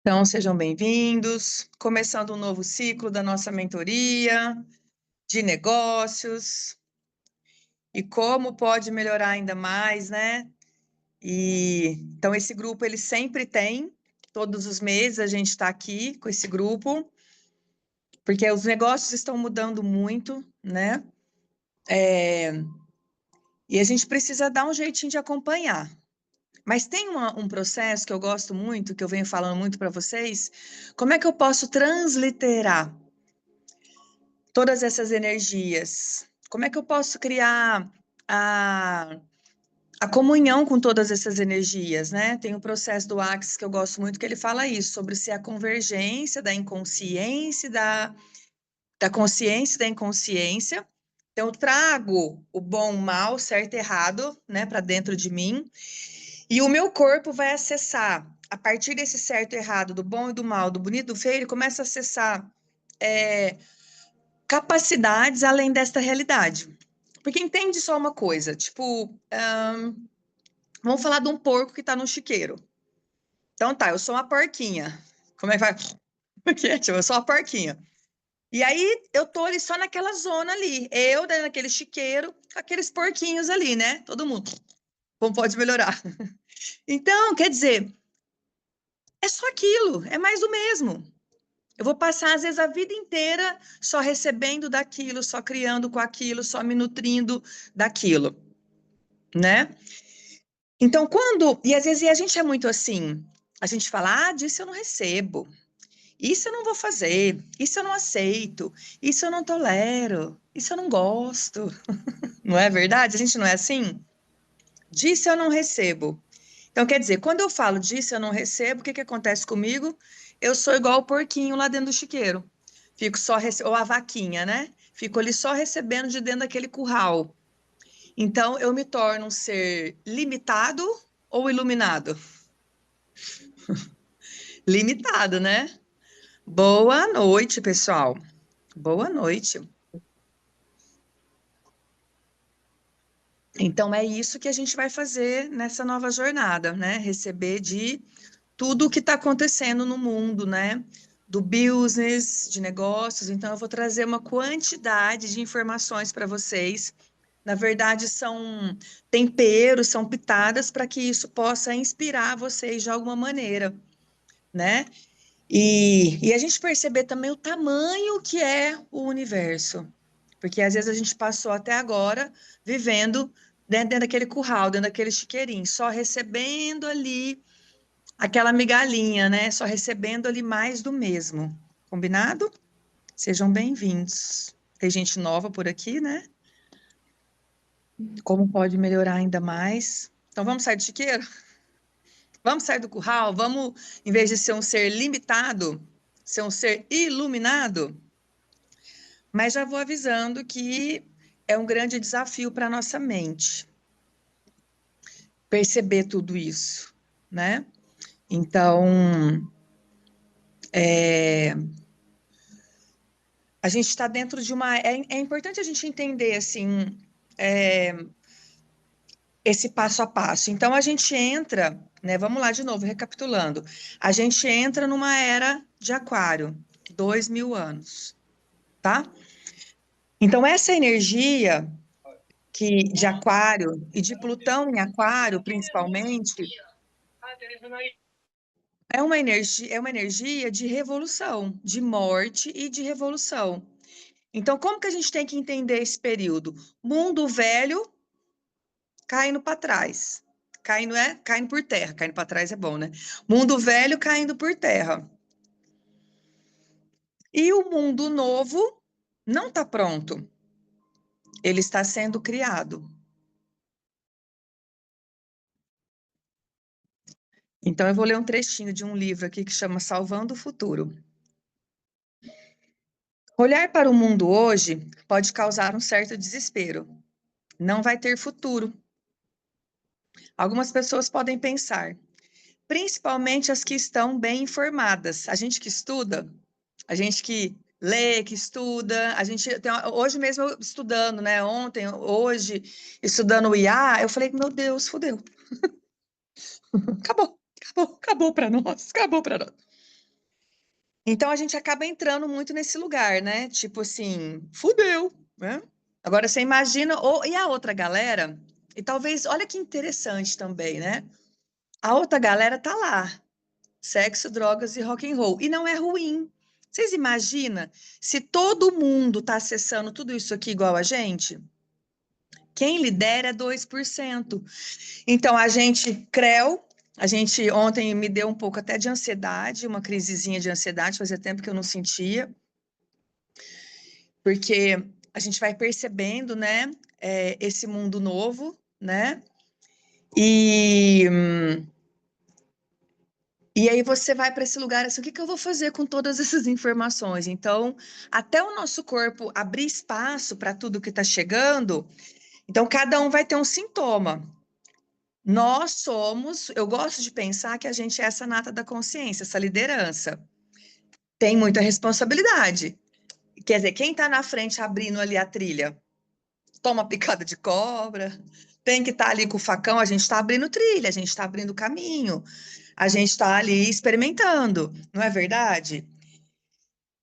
Então, sejam bem-vindos. Começando um novo ciclo da nossa mentoria de negócios e como pode melhorar ainda mais, né? Então, esse grupo ele sempre tem, todos os meses a gente está aqui com esse grupo, porque os negócios estão mudando muito, né? E a gente precisa dar um jeitinho de acompanhar. Mas tem um processo que eu gosto muito, que eu venho falando muito para vocês. Como é que eu posso transliterar todas essas energias? Como é que eu posso criar a, a comunhão com todas essas energias, né? Tem um processo do Axis que eu gosto muito, que ele fala isso, sobre ser a convergência da inconsciência, da consciência e da inconsciência. Então, eu trago o bom, o mal, certo e errado, né, para dentro de mim, e o meu corpo vai acessar, a partir desse certo e errado, do bom e do mal, do bonito e do feio, ele começa a acessar capacidades além desta realidade. Porque entende só uma coisa, tipo, vamos falar de um porco que tá no chiqueiro. Então tá, eu sou uma porquinha. Como é que vai? Tipo, eu sou uma porquinha. E aí eu tô ali só naquela zona ali. Eu, né, naquele chiqueiro, com aqueles porquinhos ali, né? Todo mundo. Como pode melhorar? Então, quer dizer, é só aquilo, é mais do mesmo. Eu vou passar, às vezes, a vida inteira só recebendo daquilo, só criando com aquilo, só me nutrindo daquilo, né? Então, e às vezes a gente é muito assim, a gente fala, disso eu não recebo, isso eu não vou fazer, isso eu não aceito, isso eu não tolero, isso eu não gosto. Não é verdade? A gente não é assim? Disso eu não recebo. Então, quer dizer, quando eu falo disso eu não recebo, o que que acontece comigo? Eu sou igual o porquinho lá dentro do chiqueiro. Fico só, ou a vaquinha, né? Fico ali só recebendo de dentro daquele curral. Então, eu me torno um ser limitado ou iluminado? Limitado, né? Boa noite, pessoal. Boa noite. Então, é isso que a gente vai fazer nessa nova jornada, né? Receber de tudo o que está acontecendo no mundo, né? Do business, de negócios. Então, eu vou trazer uma quantidade de informações para vocês. Na verdade, são temperos, são pitadas para que isso possa inspirar vocês de alguma maneira, né? E a gente perceber também o tamanho que é o universo. Porque às vezes a gente passou até agora vivendo dentro daquele curral, dentro daquele chiqueirinho, só recebendo ali aquela migalhinha, né? Só recebendo ali mais do mesmo. Combinado? Sejam bem-vindos. Tem gente nova por aqui, né? Como pode melhorar ainda mais? Então vamos sair do chiqueiro? Vamos sair do curral? Vamos, em vez de ser um ser limitado, ser um ser iluminado? Mas já vou avisando que é um grande desafio para a nossa mente perceber tudo isso, né? Então, a gente está dentro de uma. É importante a gente entender, assim, é, esse passo a passo. Então, a gente entra, né? Vamos lá de novo, recapitulando. A gente entra numa era de Aquário, 2.000 anos, tá? Então, essa energia que de Aquário e de Plutão em Aquário, principalmente, é uma energia de revolução, de morte e de revolução. Então, como que a gente tem que entender esse período? Mundo velho caindo para trás. Caindo por terra. Caindo para trás é bom, né? Mundo velho caindo por terra. E o mundo novo não está pronto. Ele está sendo criado. Então, eu vou ler um trechinho de um livro aqui que chama Salvando o Futuro. Olhar para o mundo hoje pode causar um certo desespero. Não vai ter futuro. Algumas pessoas podem pensar, principalmente as que estão bem informadas. A gente que estuda, a gente que lê, que estuda, a gente tem, hoje mesmo eu estudando, né? Ontem, hoje, estudando o IA, eu falei, meu Deus, fodeu. Acabou, acabou, acabou para nós, acabou para nós. Então a gente acaba entrando muito nesse lugar, né? Tipo assim, fudeu, né? Agora você imagina, e a outra galera, e talvez, olha que interessante também, né? A outra galera tá lá, sexo, drogas e rock and roll, e não é ruim. Vocês imaginam se todo mundo tá acessando tudo isso aqui igual a gente? Quem lidera é 2%. Então a gente, a gente ontem me deu um pouco até de ansiedade, uma crisezinha de ansiedade, fazia tempo que eu não sentia, porque a gente vai percebendo, né, esse mundo novo, né, e, e aí você vai para esse lugar assim, o que que eu vou fazer com todas essas informações? Então, até o nosso corpo abrir espaço para tudo que está chegando, então cada um vai ter um sintoma. Nós somos, eu gosto de pensar que a gente é essa nata da consciência, essa liderança. Tem muita responsabilidade. Quer dizer, quem está na frente abrindo ali a trilha, toma picada de cobra, tem que estar ali com o facão, a gente está abrindo trilha, a gente está abrindo caminho, a gente está ali experimentando, não é verdade?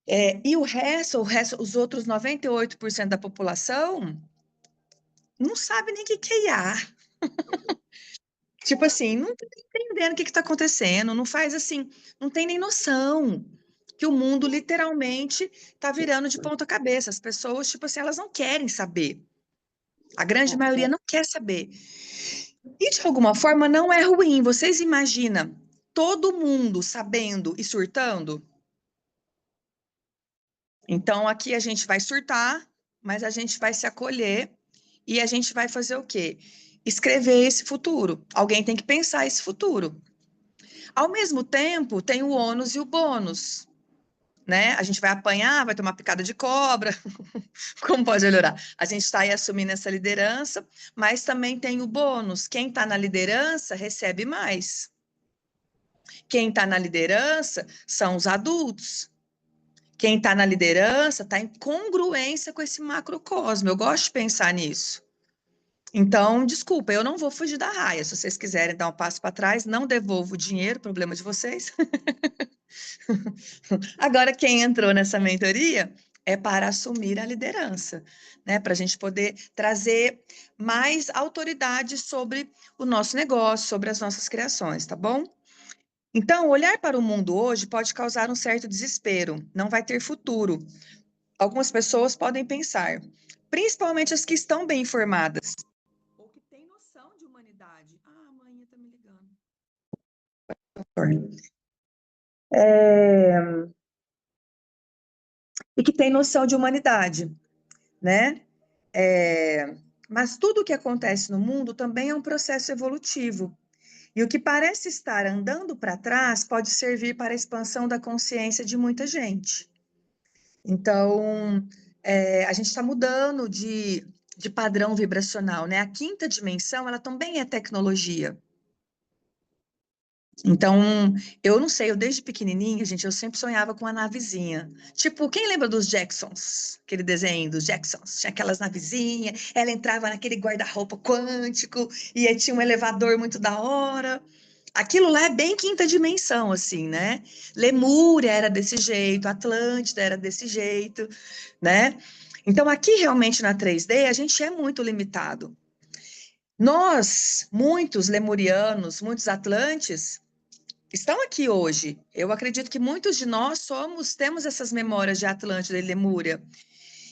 E os outros 98% da população não sabe nem o que é IA. Tipo assim, não tá entendendo o que está acontecendo, não faz assim, não tem nem noção que o mundo literalmente está virando de ponta cabeça. As pessoas, tipo assim, elas não querem saber. A grande maioria não quer saber. E de alguma forma não é ruim. Vocês imaginam todo mundo sabendo e surtando? Então aqui a gente vai surtar, mas a gente vai se acolher e a gente vai fazer o quê? Escrever esse futuro. Alguém tem que pensar esse futuro. Ao mesmo tempo, tem o ônus e o bônus, né? A gente vai apanhar, vai tomar picada de cobra. Como pode melhorar? A gente está aí assumindo essa liderança, mas também tem o bônus. Quem está na liderança recebe mais. Quem está na liderança são os adultos. Quem está na liderança está em congruência com esse macrocosmo. Eu gosto de pensar nisso. Então, desculpa, eu não vou fugir da raia. Se vocês quiserem dar um passo para trás, não devolvo o dinheiro, problema de vocês. Agora, quem entrou nessa mentoria é para assumir a liderança, né? Para a gente poder trazer mais autoridade sobre o nosso negócio, sobre as nossas criações, tá bom? Então, olhar para o mundo hoje pode causar um certo desespero, não vai ter futuro. Algumas pessoas podem pensar, principalmente as que estão bem informadas, ou que têm noção de humanidade. Ah, a mãe está me ligando. E que tem noção de humanidade, né? Mas tudo o que acontece no mundo também é um processo evolutivo. E o que parece estar andando para trás pode servir para a expansão da consciência de muita gente. Então, a gente está mudando de padrão vibracional, né? A quinta dimensão, ela também é tecnologia. Então, eu não sei, eu desde pequenininha, gente, eu sempre sonhava com uma navezinha. Tipo, quem lembra dos Jacksons? Aquele desenho dos Jacksons? Tinha aquelas navezinhas, ela entrava naquele guarda-roupa quântico e aí tinha um elevador muito da hora. Aquilo lá é bem quinta dimensão, assim, né? Lemúria era desse jeito, Atlântida era desse jeito, né? Então, aqui realmente na 3D, a gente é muito limitado. Nós, muitos lemurianos, muitos atlantes, estão aqui hoje. Eu acredito que muitos de nós temos essas memórias de Atlântida e Lemúria.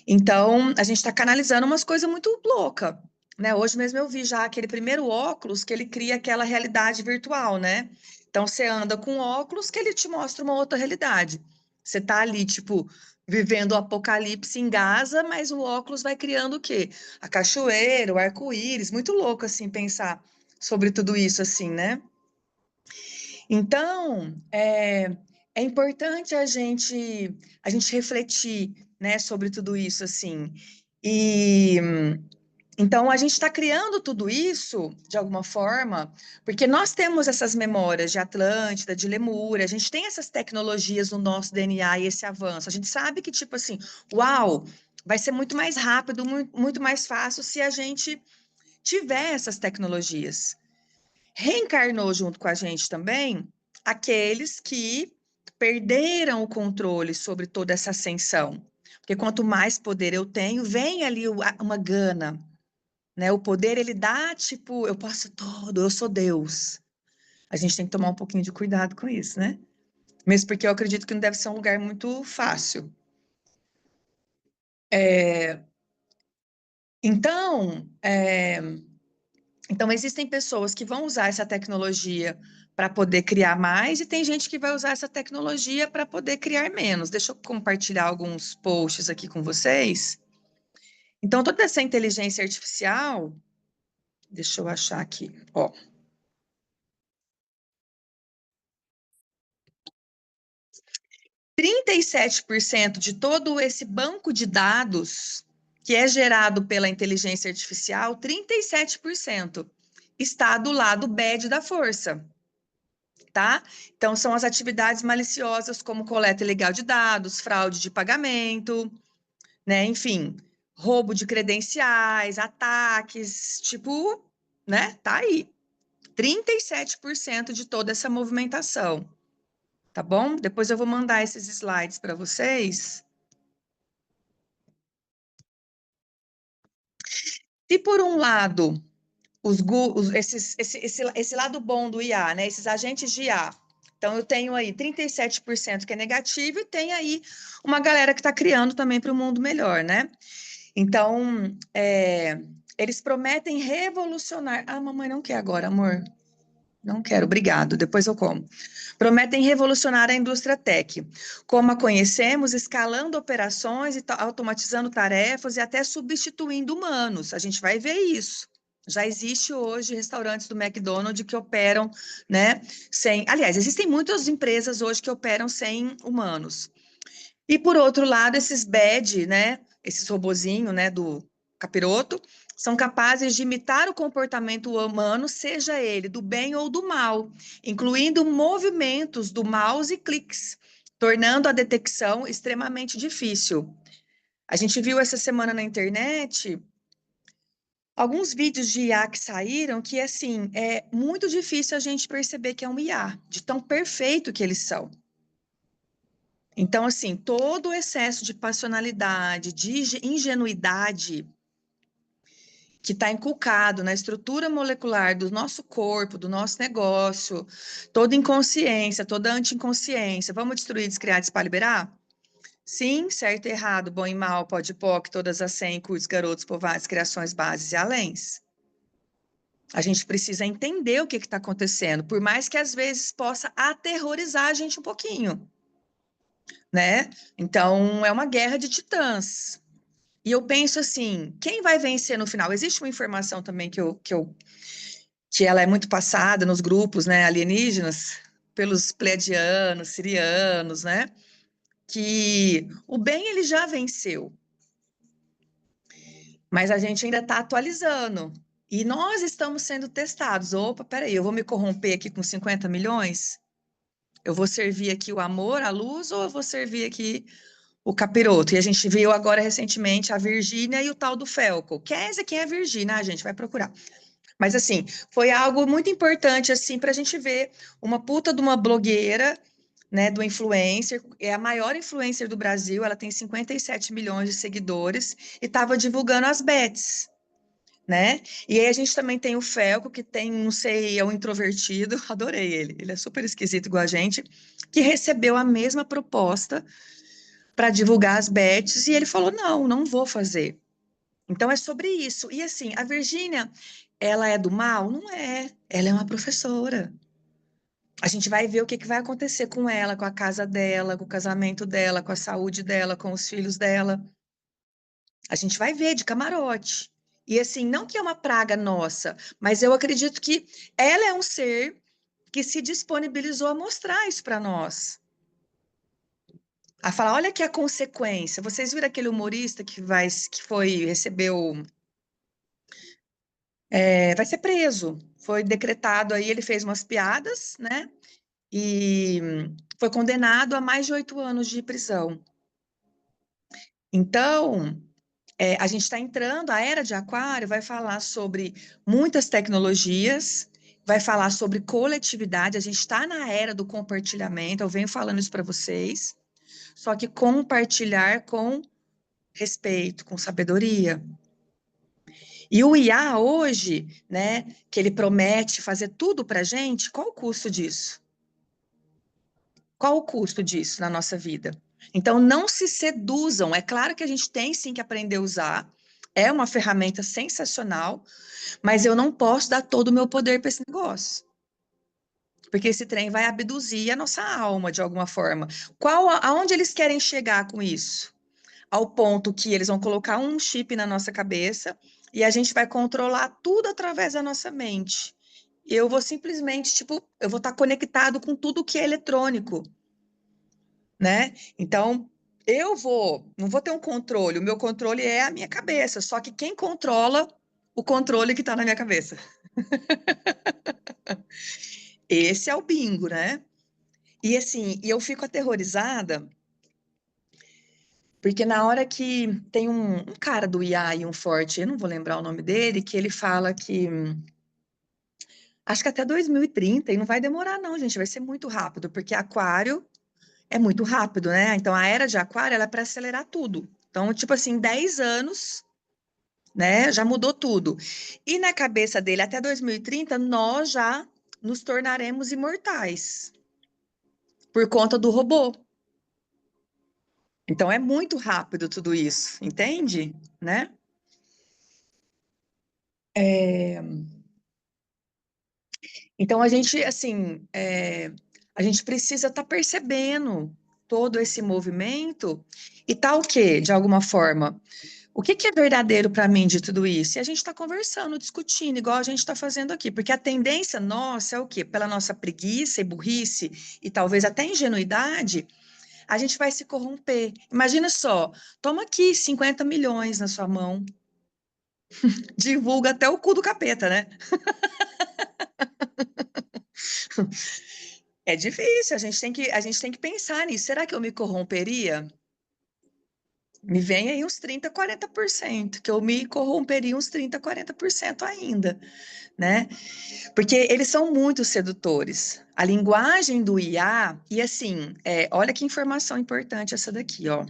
Então, a gente está canalizando umas coisas muito loucas, né? Hoje mesmo eu vi já aquele primeiro óculos que ele cria aquela realidade virtual, né? Então, você anda com óculos que ele te mostra uma outra realidade. Você tá ali, tipo, vivendo o apocalipse em Gaza, mas o óculos vai criando o quê? A cachoeira, o arco-íris, muito louco, assim, pensar sobre tudo isso, assim, né? Então, é importante a gente refletir, né, sobre tudo isso, assim. E então a gente está criando tudo isso de alguma forma, porque nós temos essas memórias de Atlântida, de Lemúria, a gente tem essas tecnologias no nosso DNA e esse avanço. A gente sabe que, tipo assim, uau, vai ser muito mais rápido, muito mais fácil se a gente tiver essas tecnologias. Reencarnou junto com a gente também aqueles que perderam o controle sobre toda essa ascensão. Porque quanto mais poder eu tenho, vem ali uma gana, né? O poder, ele dá, tipo, eu posso tudo, eu sou Deus. A gente tem que tomar um pouquinho de cuidado com isso, né? Mesmo porque eu acredito que não deve ser um lugar muito fácil. Então, então existem pessoas que vão usar essa tecnologia para poder criar mais e tem gente que vai usar essa tecnologia para poder criar menos. Deixa eu compartilhar alguns posts aqui com vocês. Então, toda essa inteligência artificial, deixa eu achar aqui, ó. 37% de todo esse banco de dados que é gerado pela inteligência artificial, 37% está do lado bad da força, tá? Então, são as atividades maliciosas como coleta ilegal de dados, fraude de pagamento, né? Enfim, roubo de credenciais, ataques, tipo, né? Tá aí. 37% de toda essa movimentação, tá bom? Depois eu vou mandar esses slides para vocês. Se por um lado, esse lado bom do IA, né? Esses agentes de IA. Então, eu tenho aí 37% que é negativo e tem aí uma galera que está criando também para o mundo melhor, né? Então, eles prometem revolucionar. Ah, mamãe não quer agora, amor. Não quero, obrigado, depois eu como. Prometem revolucionar a indústria tech, como a conhecemos, escalando operações e automatizando tarefas e até substituindo humanos. A gente vai ver isso. Já existe hoje restaurantes do McDonald's que operam, né, sem... Aliás, existem muitas empresas hoje que operam sem humanos. E por outro lado, esses bad, né, esses robozinhos, né, do capiroto, são capazes de imitar o comportamento humano, seja ele do bem ou do mal, incluindo movimentos do mouse e cliques, tornando a detecção extremamente difícil. A gente viu essa semana na internet alguns vídeos de IA que saíram que, assim, é muito difícil a gente perceber que é um IA, de tão perfeito que eles são. Então, assim, todo o excesso de passionalidade, de ingenuidade que está inculcado na estrutura molecular do nosso corpo, do nosso negócio, toda inconsciência, toda anti-inconsciência, vamos destruir, descriar, desliberar? Sim, certo e errado, bom e mal, pode e poc, todas as 100, curtos, garotos, povoados, criações, bases e aléns. A gente precisa entender o que está acontecendo, por mais que às vezes possa aterrorizar a gente um pouquinho, né? Então, é uma guerra de titãs. E eu penso assim, quem vai vencer no final? Existe uma informação também que ela é muito passada nos grupos, né, alienígenas, pelos pleiadianos, sirianos, né? Que o bem ele já venceu, mas a gente ainda está atualizando. E nós estamos sendo testados. Opa, peraí, eu vou me corromper aqui com 50 milhões? Eu vou servir aqui o amor, a luz, ou eu vou servir aqui o capiroto? E a gente viu agora recentemente a Virgínia e o tal do Felco. Quem é a Virgínia? A gente vai procurar. Mas assim, foi algo muito importante assim para a gente ver uma puta de uma blogueira, né, do influencer, é a maior influencer do Brasil, ela tem 57 milhões de seguidores e estava divulgando as bets, né? E aí a gente também tem o Felco, que tem, não sei, é um introvertido, adorei ele, ele é super esquisito igual a gente, que recebeu a mesma proposta para divulgar as bets e ele falou: não, não vou fazer. Então é sobre isso. E assim, a Virgínia, ela é do mal? Não é. Ela é uma professora. A gente vai ver o que vai acontecer com ela, com a casa dela, com o casamento dela, com a saúde dela, com os filhos dela. A gente vai ver de camarote. E assim, não que é uma praga nossa, mas eu acredito que ela é um ser que se disponibilizou a mostrar isso para nós. A falar, olha aqui a consequência. Vocês viram aquele humorista recebeu, vai ser preso. Foi decretado aí, ele fez umas piadas, né? E foi condenado a mais de 8 anos de prisão. Então, a gente está entrando, a era de Aquário vai falar sobre muitas tecnologias, vai falar sobre coletividade. A gente está na era do compartilhamento, eu venho falando isso para vocês, só que compartilhar com respeito, com sabedoria. E o IA hoje, né, que ele promete fazer tudo para a gente, qual o custo disso? Qual o custo disso na nossa vida? Então, não se seduzam. É claro que a gente tem sim que aprender a usar. É uma ferramenta sensacional, mas eu não posso dar todo o meu poder para esse negócio. Porque esse trem vai abduzir a nossa alma de alguma forma. Aonde eles querem chegar com isso? Ao ponto que eles vão colocar um chip na nossa cabeça e a gente vai controlar tudo através da nossa mente. Eu vou simplesmente, tipo, eu vou estar conectado com tudo que é eletrônico, né? Então, não vou ter um controle, o meu controle é a minha cabeça, só que quem controla o controle que está na minha cabeça? Esse é o bingo, né? E assim, eu fico aterrorizada, porque na hora que tem um cara do IA e um forte, eu não vou lembrar o nome dele, que ele fala que acho que até 2030, e não vai demorar não, gente, vai ser muito rápido, porque aquário é muito rápido, né? Então a era de aquário, ela é para acelerar tudo. Então, tipo assim, 10 anos, né, já mudou tudo. E na cabeça dele, até 2030, nós já nos tornaremos imortais por conta do robô. Então é muito rápido tudo isso, entende? Né? É, então a gente, assim, a gente precisa estar percebendo todo esse movimento e tal o quê, de alguma forma. O que que é verdadeiro para mim de tudo isso? E a gente está conversando, discutindo, igual a gente está fazendo aqui, porque a tendência nossa é o quê? Pela nossa preguiça e burrice e talvez até ingenuidade, a gente vai se corromper. Imagina só, toma aqui 50 milhões na sua mão, divulga até o cu do capeta, né? É difícil, a gente tem que pensar nisso. Será que eu me corromperia? Me vem aí uns 30, 40%, que eu me corromperia uns 30, 40% ainda, né? Porque eles são muito sedutores. A linguagem do IA, e assim, olha que informação importante essa daqui, ó.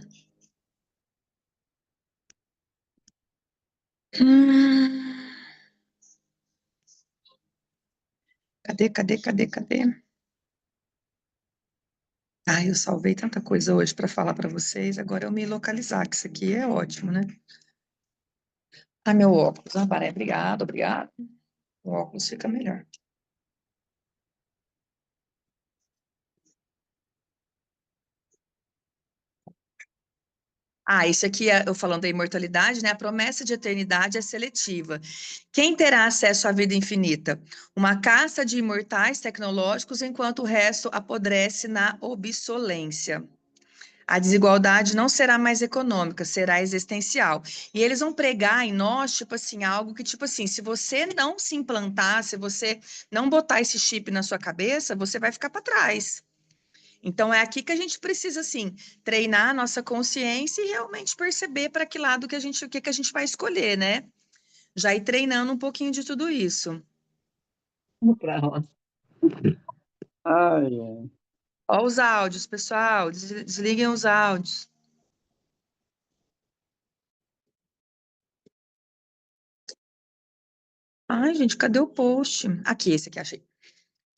Hum, cadê? Ai, eu salvei tanta coisa hoje para falar para vocês, agora eu me localizar, que isso aqui é ótimo, né? Ah, meu óculos, Baré, obrigado. O óculos fica melhor. Ah, isso aqui, eu falando da imortalidade, né? A promessa de eternidade é seletiva. Quem terá acesso à vida infinita? Uma caça de imortais tecnológicos, enquanto o resto apodrece na obsolência. A desigualdade não será mais econômica, será existencial. E eles vão pregar em nós, tipo assim, algo que, tipo assim, se você não se implantar, se você não botar esse chip na sua cabeça, você vai ficar para trás. Então, é aqui que a gente precisa, assim, treinar a nossa consciência e realmente perceber para que lado que o que que a gente vai escolher, né? Já ir treinando um pouquinho de tudo isso. Vamos pra lá. Ai, ai. Ó os áudios, pessoal, desliguem os áudios. Ai, gente, cadê o post? Aqui, esse aqui, achei.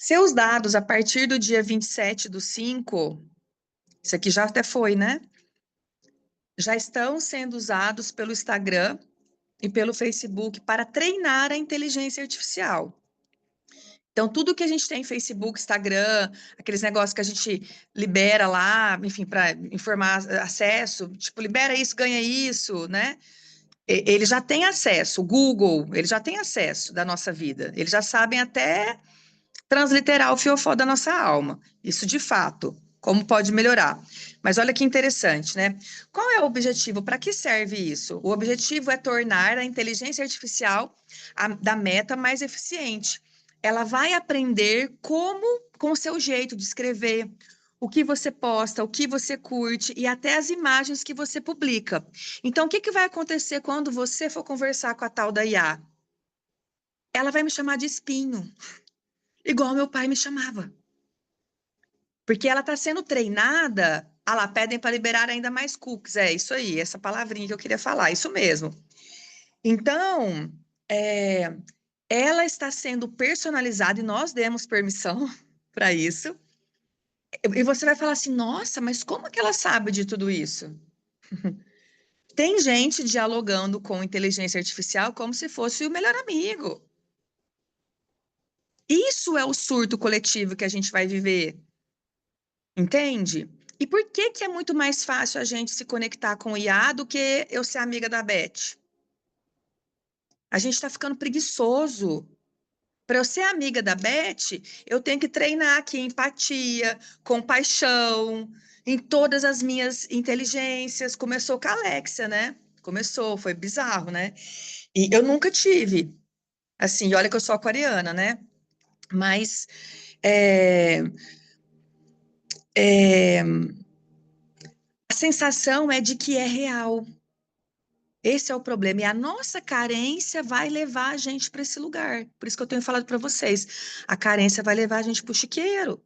Seus dados a partir do dia 27/5, isso aqui já até foi, né? Já estão sendo usados pelo Instagram e pelo Facebook para treinar a inteligência artificial. Então, tudo que a gente tem Facebook, Instagram, aqueles negócios que a gente libera lá, enfim, para informar acesso, tipo, libera isso, ganha isso, né? Ele já tem acesso, o Google, ele já tem acesso da nossa vida. Eles já sabem até transliterar o fiofó da nossa alma. Isso de fato. Como pode melhorar? Mas olha que interessante, né? Qual é o objetivo? Para que serve isso? O objetivo é tornar a inteligência artificial da meta mais eficiente. Ela vai aprender como, com o seu jeito de escrever, o que você posta, o que você curte e até as imagens que você publica. Então, o que que vai acontecer quando você for conversar com a tal da IA? Ela vai me chamar de espinho. igual meu pai me chamava. Porque ela está sendo treinada. Ah lá, pedem para liberar ainda mais cookies. É isso aí, essa palavrinha que eu queria falar, isso mesmo. Então, é, ela está sendo personalizada e nós demos permissão para isso. E você vai falar assim: nossa, mas como que ela sabe de tudo isso? Tem gente dialogando com inteligência artificial como se fosse o melhor amigo. Isso é o surto coletivo que a gente vai viver, entende? E por que que é muito mais fácil a gente se conectar com o IA do que eu ser amiga da Beth? A gente está ficando preguiçoso. Para eu ser amiga da Beth, eu tenho que treinar aqui empatia, compaixão, em todas as minhas inteligências. Começou com a Alexia, né? Começou, foi bizarro, né? E eu nunca tive, assim, olha que eu sou aquariana, né? Mas é, é, a sensação é de que é real. Esse é o problema. E a nossa carência vai levar a gente para esse lugar. Por isso que eu tenho falado para vocês. A carência vai levar a gente para o chiqueiro.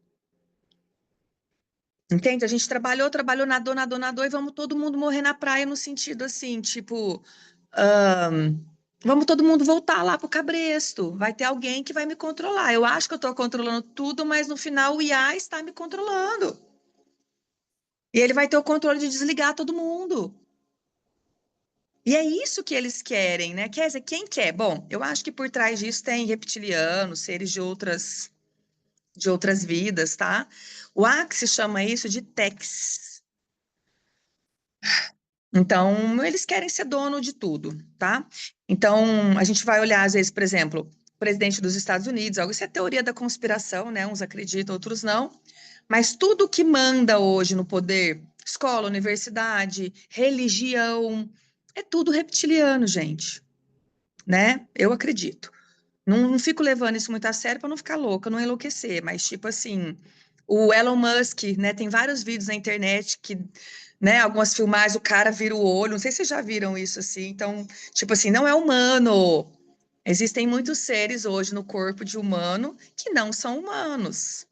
Entende? A gente trabalhou, trabalhou, nadou, e vamos todo mundo morrer na praia no sentido assim, tipo, ahn, vamos todo mundo voltar lá pro cabresto. Vai ter alguém que vai me controlar. Eu acho que eu estou controlando tudo, mas no final o IA está me controlando. E ele vai ter o controle de desligar todo mundo. E é isso que eles querem, né? Quer dizer, quem quer? Bom, eu acho que por trás disso tem reptilianos, seres de outras vidas, tá? O Axis chama isso de techs. Então, eles querem ser dono de tudo, tá? Então, a gente vai olhar, às vezes, por exemplo, o presidente dos Estados Unidos, algo isso é teoria da conspiração, né? Uns acreditam, outros não. Mas tudo que manda hoje no poder, escola, universidade, religião, é tudo reptiliano, gente, né? Eu acredito. Não fico levando isso muito a sério para não ficar louca, não enlouquecer, mas tipo assim, o Elon Musk, né, tem vários vídeos na internet que, né, algumas filmagens o cara vira o olho, não sei se vocês já viram isso assim. Então, tipo assim, não é humano. Existem muitos seres hoje no corpo de humano que não são humanos.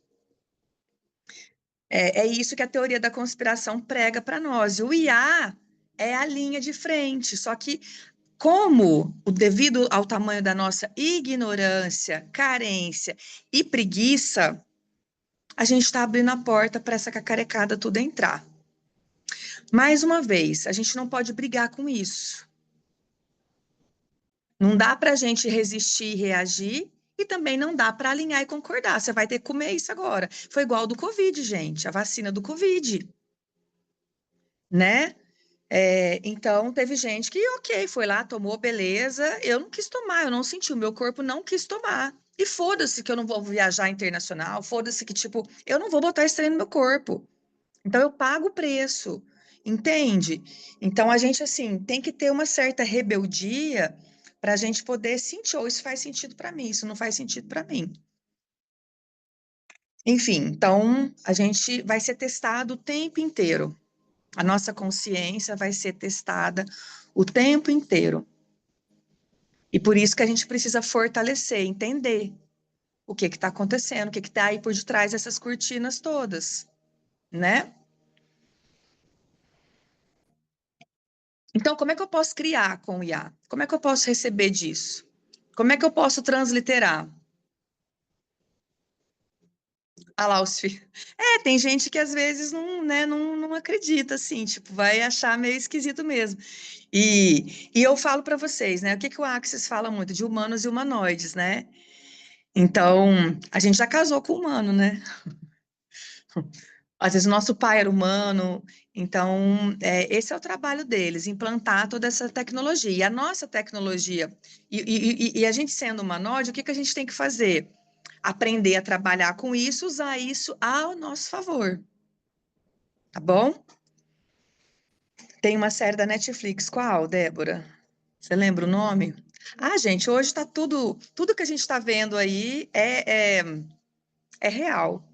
É isso que a teoria da conspiração prega para nós. O IA é a linha de frente, só que como, devido ao tamanho da nossa ignorância, carência e preguiça, a gente está abrindo a porta para essa cacarecada tudo entrar. Mais uma vez, a gente não pode brigar com isso. Não dá para a gente resistir e reagir, e também não dá para alinhar e concordar. Você vai ter que comer isso agora. Foi igual do Covid, gente, a vacina do Covid, né? Então, teve gente que, ok, foi lá, tomou, beleza. Eu não quis tomar, eu não senti, o meu corpo não quis tomar. E foda-se que eu não vou viajar internacional, foda-se que, tipo, eu não vou botar esse trem no meu corpo. Então, eu pago o preço, entende? Então, a gente, assim, tem que ter uma certa rebeldia para a gente poder sentir, ou isso faz sentido para mim, isso não faz sentido para mim. Enfim, então, a gente vai ser testado o tempo inteiro. A nossa consciência vai ser testada o tempo inteiro. E por isso que a gente precisa fortalecer, entender o que está acontecendo, o que está aí por detrás dessas cortinas todas, né? Então, como é que eu posso criar com o IA? Como é que eu posso receber disso? Como é que eu posso transliterar? Ah lá, os filhos. Tem gente que às vezes não, né, não acredita, assim, tipo, vai achar meio esquisito mesmo. E eu falo para vocês, né? O que o Axis fala muito? De humanos e humanoides, né? Então, a gente já casou com o humano, né? Às vezes o nosso pai era humano, então esse é o trabalho deles, implantar toda essa tecnologia. E a nossa tecnologia, e a gente sendo humanoide, o que a gente tem que fazer? Aprender a trabalhar com isso, usar isso ao nosso favor, tá bom? Tem uma série da Netflix, qual, Débora? Você lembra o nome? Ah, gente, hoje está tudo que a gente está vendo aí é real.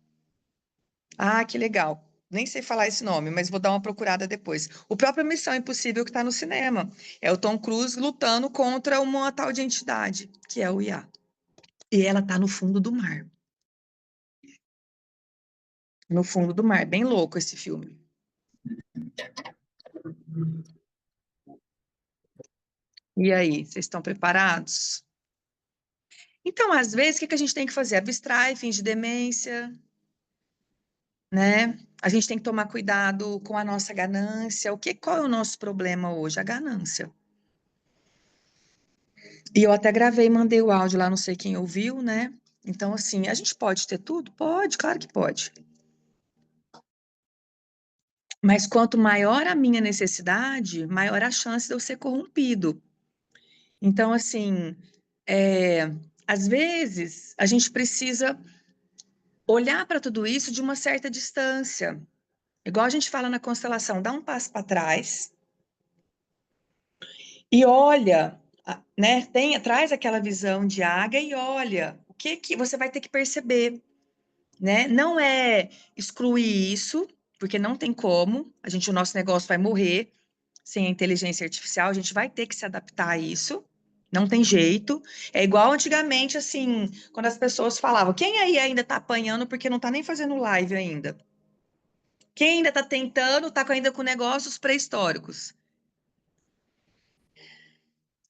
Ah, que legal. Nem sei falar esse nome, mas vou dar uma procurada depois. O próprio Missão Impossível que está no cinema. É o Tom Cruise lutando contra uma tal de entidade, que é o IA. E ela está no fundo do mar. no fundo do mar. Bem louco esse filme. E aí, vocês estão preparados? Então, às vezes, o que que a gente tem que fazer? Abstrai, finge demência, né? A gente tem que tomar cuidado com a nossa ganância. Qual é o nosso problema hoje? A ganância. E eu até gravei, mandei o áudio lá, não sei quem ouviu, né? Então, assim, a gente pode ter tudo? Pode, claro que pode. Mas quanto maior a minha necessidade, maior a chance de eu ser corrompido. Então, assim, às vezes a gente precisa olhar para tudo isso de uma certa distância. Igual a gente fala na constelação, dá um passo para trás e olha, né? Traz aquela visão de águia e olha o que que você vai ter que perceber, né? Não é excluir isso, porque não tem como, o nosso negócio vai morrer sem a inteligência artificial, a gente vai ter que se adaptar a isso. Não tem jeito. É igual antigamente, assim, quando as pessoas falavam: quem aí ainda tá apanhando porque não tá nem fazendo live ainda? Quem ainda tá tentando, tá ainda com negócios pré-históricos?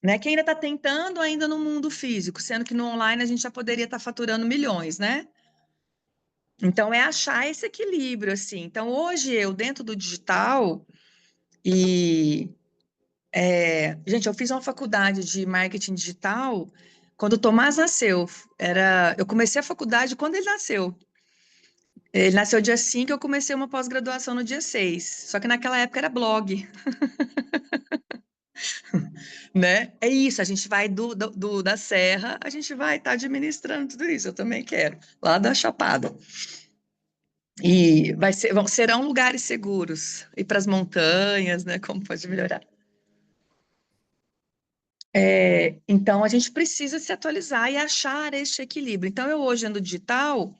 Né? Quem ainda tá tentando ainda no mundo físico, sendo que no online a gente já poderia estar faturando milhões, né? Então é achar esse equilíbrio, assim. Então hoje eu, dentro do digital, e gente, eu fiz uma faculdade de marketing digital quando o Tomás nasceu. Eu comecei a faculdade quando ele nasceu. Ele nasceu dia 5, eu comecei uma pós-graduação no dia 6. Só que naquela época era blog, né? É isso, a gente vai da Serra, a gente vai estar administrando tudo isso. Eu também quero, lá da Chapada. E serão lugares seguros. Ir para as montanhas, né? Como pode melhorar. Então, a gente precisa se atualizar e achar este equilíbrio. Então, eu hoje ando digital,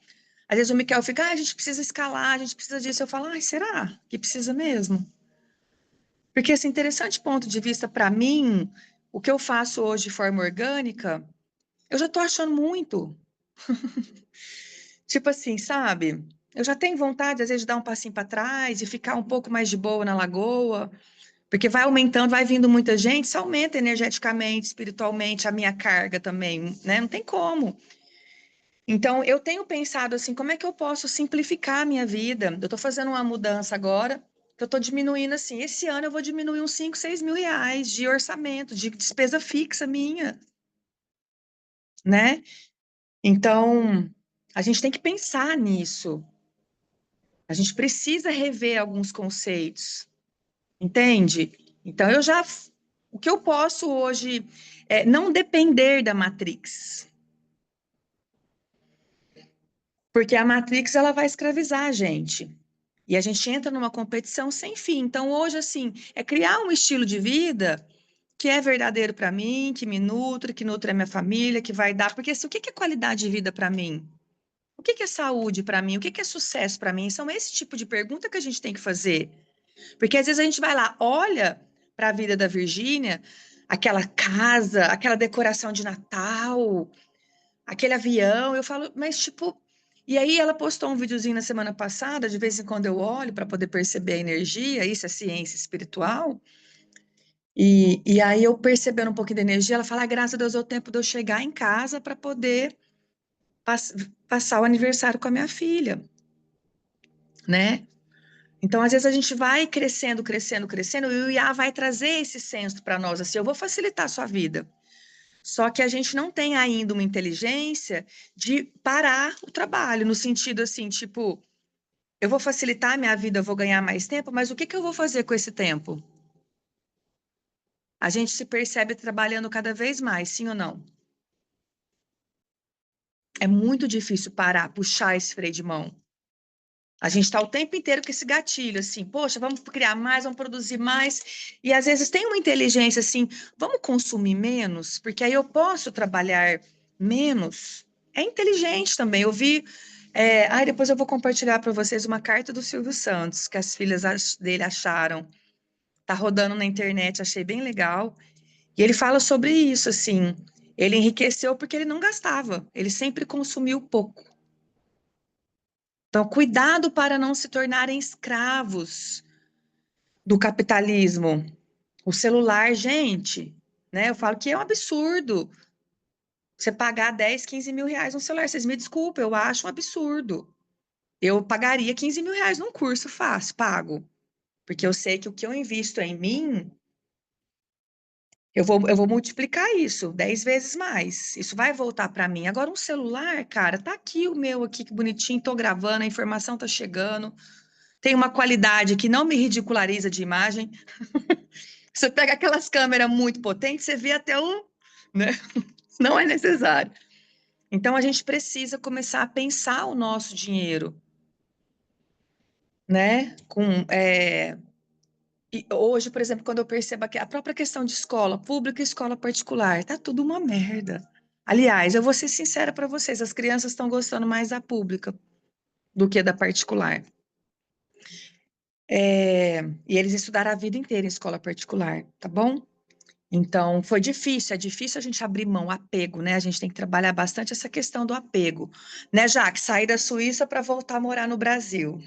às vezes o Miquel fica, a gente precisa escalar, a gente precisa disso. Eu falo, será que precisa mesmo? Porque esse interessante ponto de vista para mim, o que eu faço hoje de forma orgânica, eu já estou achando muito. Tipo assim, sabe? Eu já tenho vontade, às vezes, de dar um passinho para trás e ficar um pouco mais de boa na lagoa, porque vai aumentando, vai vindo muita gente, isso aumenta energeticamente, espiritualmente, a minha carga também, né? Não tem como. Então, eu tenho pensado assim, como é que eu posso simplificar a minha vida? Eu estou fazendo uma mudança agora, que eu estou diminuindo assim. Esse ano eu vou diminuir uns 5, 6 mil reais de orçamento, de despesa fixa minha, né? Então, a gente tem que pensar nisso. A gente precisa rever alguns conceitos, entende? Então, o que eu posso hoje é não depender da Matrix, porque a Matrix ela vai escravizar a gente. E a gente entra numa competição sem fim. Então, hoje, assim, é criar um estilo de vida que é verdadeiro para mim, que me nutre, que nutre a minha família, que vai dar. Porque assim, o que que é qualidade de vida para mim? O que que é saúde para mim? O que que é sucesso para mim? São esse tipo de pergunta que a gente tem que fazer. Porque às vezes a gente vai lá, olha para a vida da Virgínia, aquela casa, aquela decoração de Natal, aquele avião, eu falo, mas tipo. E aí ela postou um videozinho na semana passada, de vez em quando eu olho para poder perceber a energia, isso é ciência espiritual. E aí eu percebendo um pouquinho da energia, ela fala, graças a Deus é o tempo de eu chegar em casa para poder passar o aniversário com a minha filha, né? Então, às vezes a gente vai crescendo, crescendo, crescendo, e o IA vai trazer esse senso para nós, assim, eu vou facilitar a sua vida. Só que a gente não tem ainda uma inteligência de parar o trabalho, no sentido assim, tipo, eu vou facilitar a minha vida, eu vou ganhar mais tempo, mas o que que eu vou fazer com esse tempo? A gente se percebe trabalhando cada vez mais, sim ou não? É muito difícil parar, puxar esse freio de mão. A gente está o tempo inteiro com esse gatilho, assim, poxa, vamos criar mais, vamos produzir mais. E às vezes tem uma inteligência assim, vamos consumir menos, porque aí eu posso trabalhar menos. É inteligente também. Eu vi. Depois eu vou compartilhar para vocês uma carta do Silvio Santos, que as filhas dele acharam. Tá rodando na internet, achei bem legal. E ele fala sobre isso, assim. Ele enriqueceu porque ele não gastava, ele sempre consumiu pouco. Então, cuidado para não se tornarem escravos do capitalismo. O celular, gente, né? Eu falo que é um absurdo você pagar 10, 15 mil reais no celular. Vocês me desculpem, eu acho um absurdo. Eu pagaria 15 mil reais num curso fácil, pago. Porque eu sei que o que eu invisto em mim, eu vou multiplicar isso 10 vezes mais. Isso vai voltar para mim. Agora, um celular, cara, tá aqui o meu aqui, que bonitinho, tô gravando, a informação tá chegando. Tem uma qualidade que não me ridiculariza de imagem. Você pega aquelas câmeras muito potentes, você vê até o, né? Não é necessário. Então, a gente precisa começar a pensar o nosso dinheiro, né? E hoje, por exemplo, quando eu percebo que a própria questão de escola pública e escola particular, tá tudo uma merda. Aliás, eu vou ser sincera para vocês, as crianças estão gostando mais da pública do que da particular. E eles estudaram a vida inteira em escola particular, tá bom? Então, foi difícil, é difícil a gente abrir mão, apego, né? A gente tem que trabalhar bastante essa questão do apego, né, Jaque? Sair da Suíça para voltar a morar no Brasil.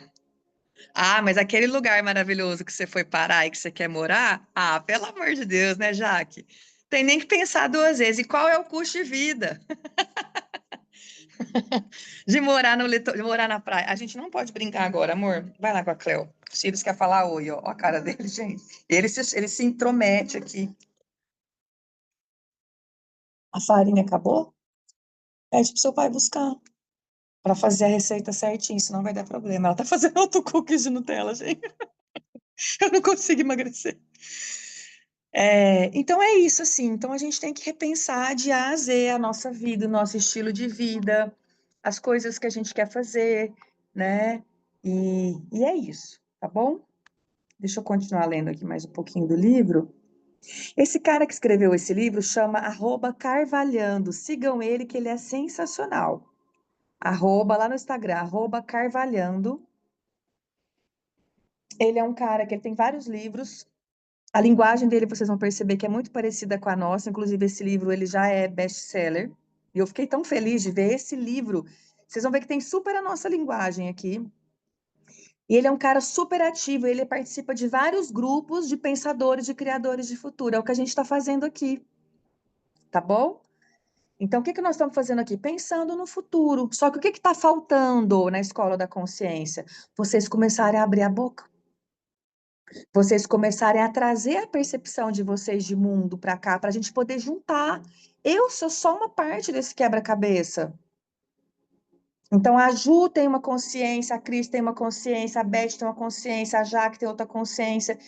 Ah, mas aquele lugar maravilhoso que você foi parar e que você quer morar? Ah, pelo amor de Deus, né, Jaque? Tem nem que pensar duas vezes. E qual é o custo de vida de morar de morar na praia? A gente não pode brincar agora, amor. Vai lá com a Cleo. Os filhos querem falar oi, ó. Ó a cara dele, gente. Ele se intromete aqui. A farinha acabou? Pede pro seu pai buscar para fazer a receita certinho, senão vai dar problema. Ela tá fazendo outro cookies de Nutella, gente. Eu não consigo emagrecer. Então é isso, assim. Então a gente tem que repensar de A a Z a nossa vida, o nosso estilo de vida, as coisas que a gente quer fazer, né? E é isso, tá bom? Deixa eu continuar lendo aqui mais um pouquinho do livro. Esse cara que escreveu esse livro chama @Carvalhando. Sigam ele, que ele é sensacional. Lá no Instagram, @Carvalhando. Ele é um cara que ele tem vários livros. A linguagem dele, vocês vão perceber que é muito parecida com a nossa. Inclusive, esse livro ele já é best-seller. E eu fiquei tão feliz de ver esse livro. Vocês vão ver que tem super a nossa linguagem aqui. E ele é um cara super ativo. Ele participa de vários grupos de pensadores, de criadores de futuro. É o que a gente está fazendo aqui, tá bom? Então, o que nós estamos fazendo aqui? Pensando no futuro. Só que o que está faltando na escola da consciência? Vocês começarem a abrir a boca. Vocês começarem a trazer a percepção de vocês de mundo para cá, para a gente poder juntar. Eu sou só uma parte desse quebra-cabeça. Então, a Ju tem uma consciência, a Cris tem uma consciência, a Beth tem uma consciência, a Jaque tem outra consciência.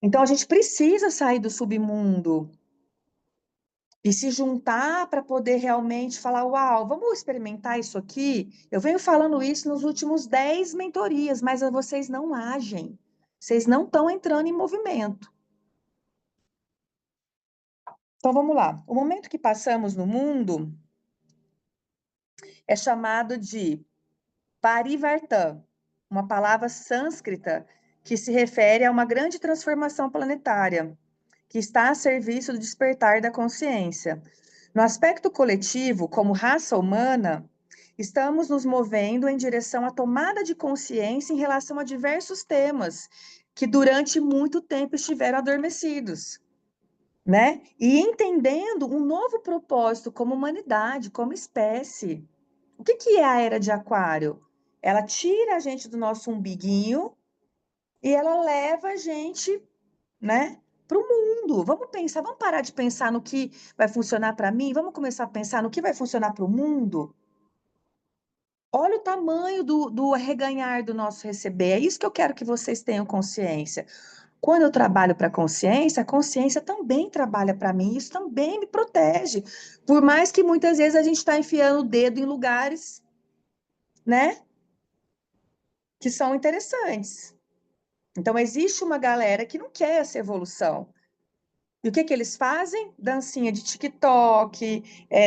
Então, a gente precisa sair do submundo e se juntar para poder realmente falar: uau, vamos experimentar isso aqui? Eu venho falando isso nos últimos 10 mentorias, mas vocês não agem. Vocês não estão entrando em movimento. Então vamos lá. O momento que passamos no mundo é chamado de Parivartan, uma palavra sânscrita que se refere a uma grande transformação planetária que está a serviço do despertar da consciência. No aspecto coletivo, como raça humana, estamos nos movendo em direção à tomada de consciência em relação a diversos temas que durante muito tempo estiveram adormecidos, né? E entendendo um novo propósito como humanidade, como espécie. O que é a era de Aquário? Ela tira a gente do nosso umbiguinho e ela leva a gente, né, para o mundo. Vamos pensar, vamos parar de pensar no que vai funcionar para mim, vamos começar a pensar no que vai funcionar para o mundo. Olha o tamanho do arreganhar do nosso receber. É isso que eu quero que vocês tenham consciência. Quando eu trabalho para a consciência também trabalha para mim, isso também me protege. Por mais que muitas vezes a gente está enfiando o dedo em lugares, né, que são interessantes. Então, existe uma galera que não quer essa evolução. E o que eles fazem? Dancinha de TikTok,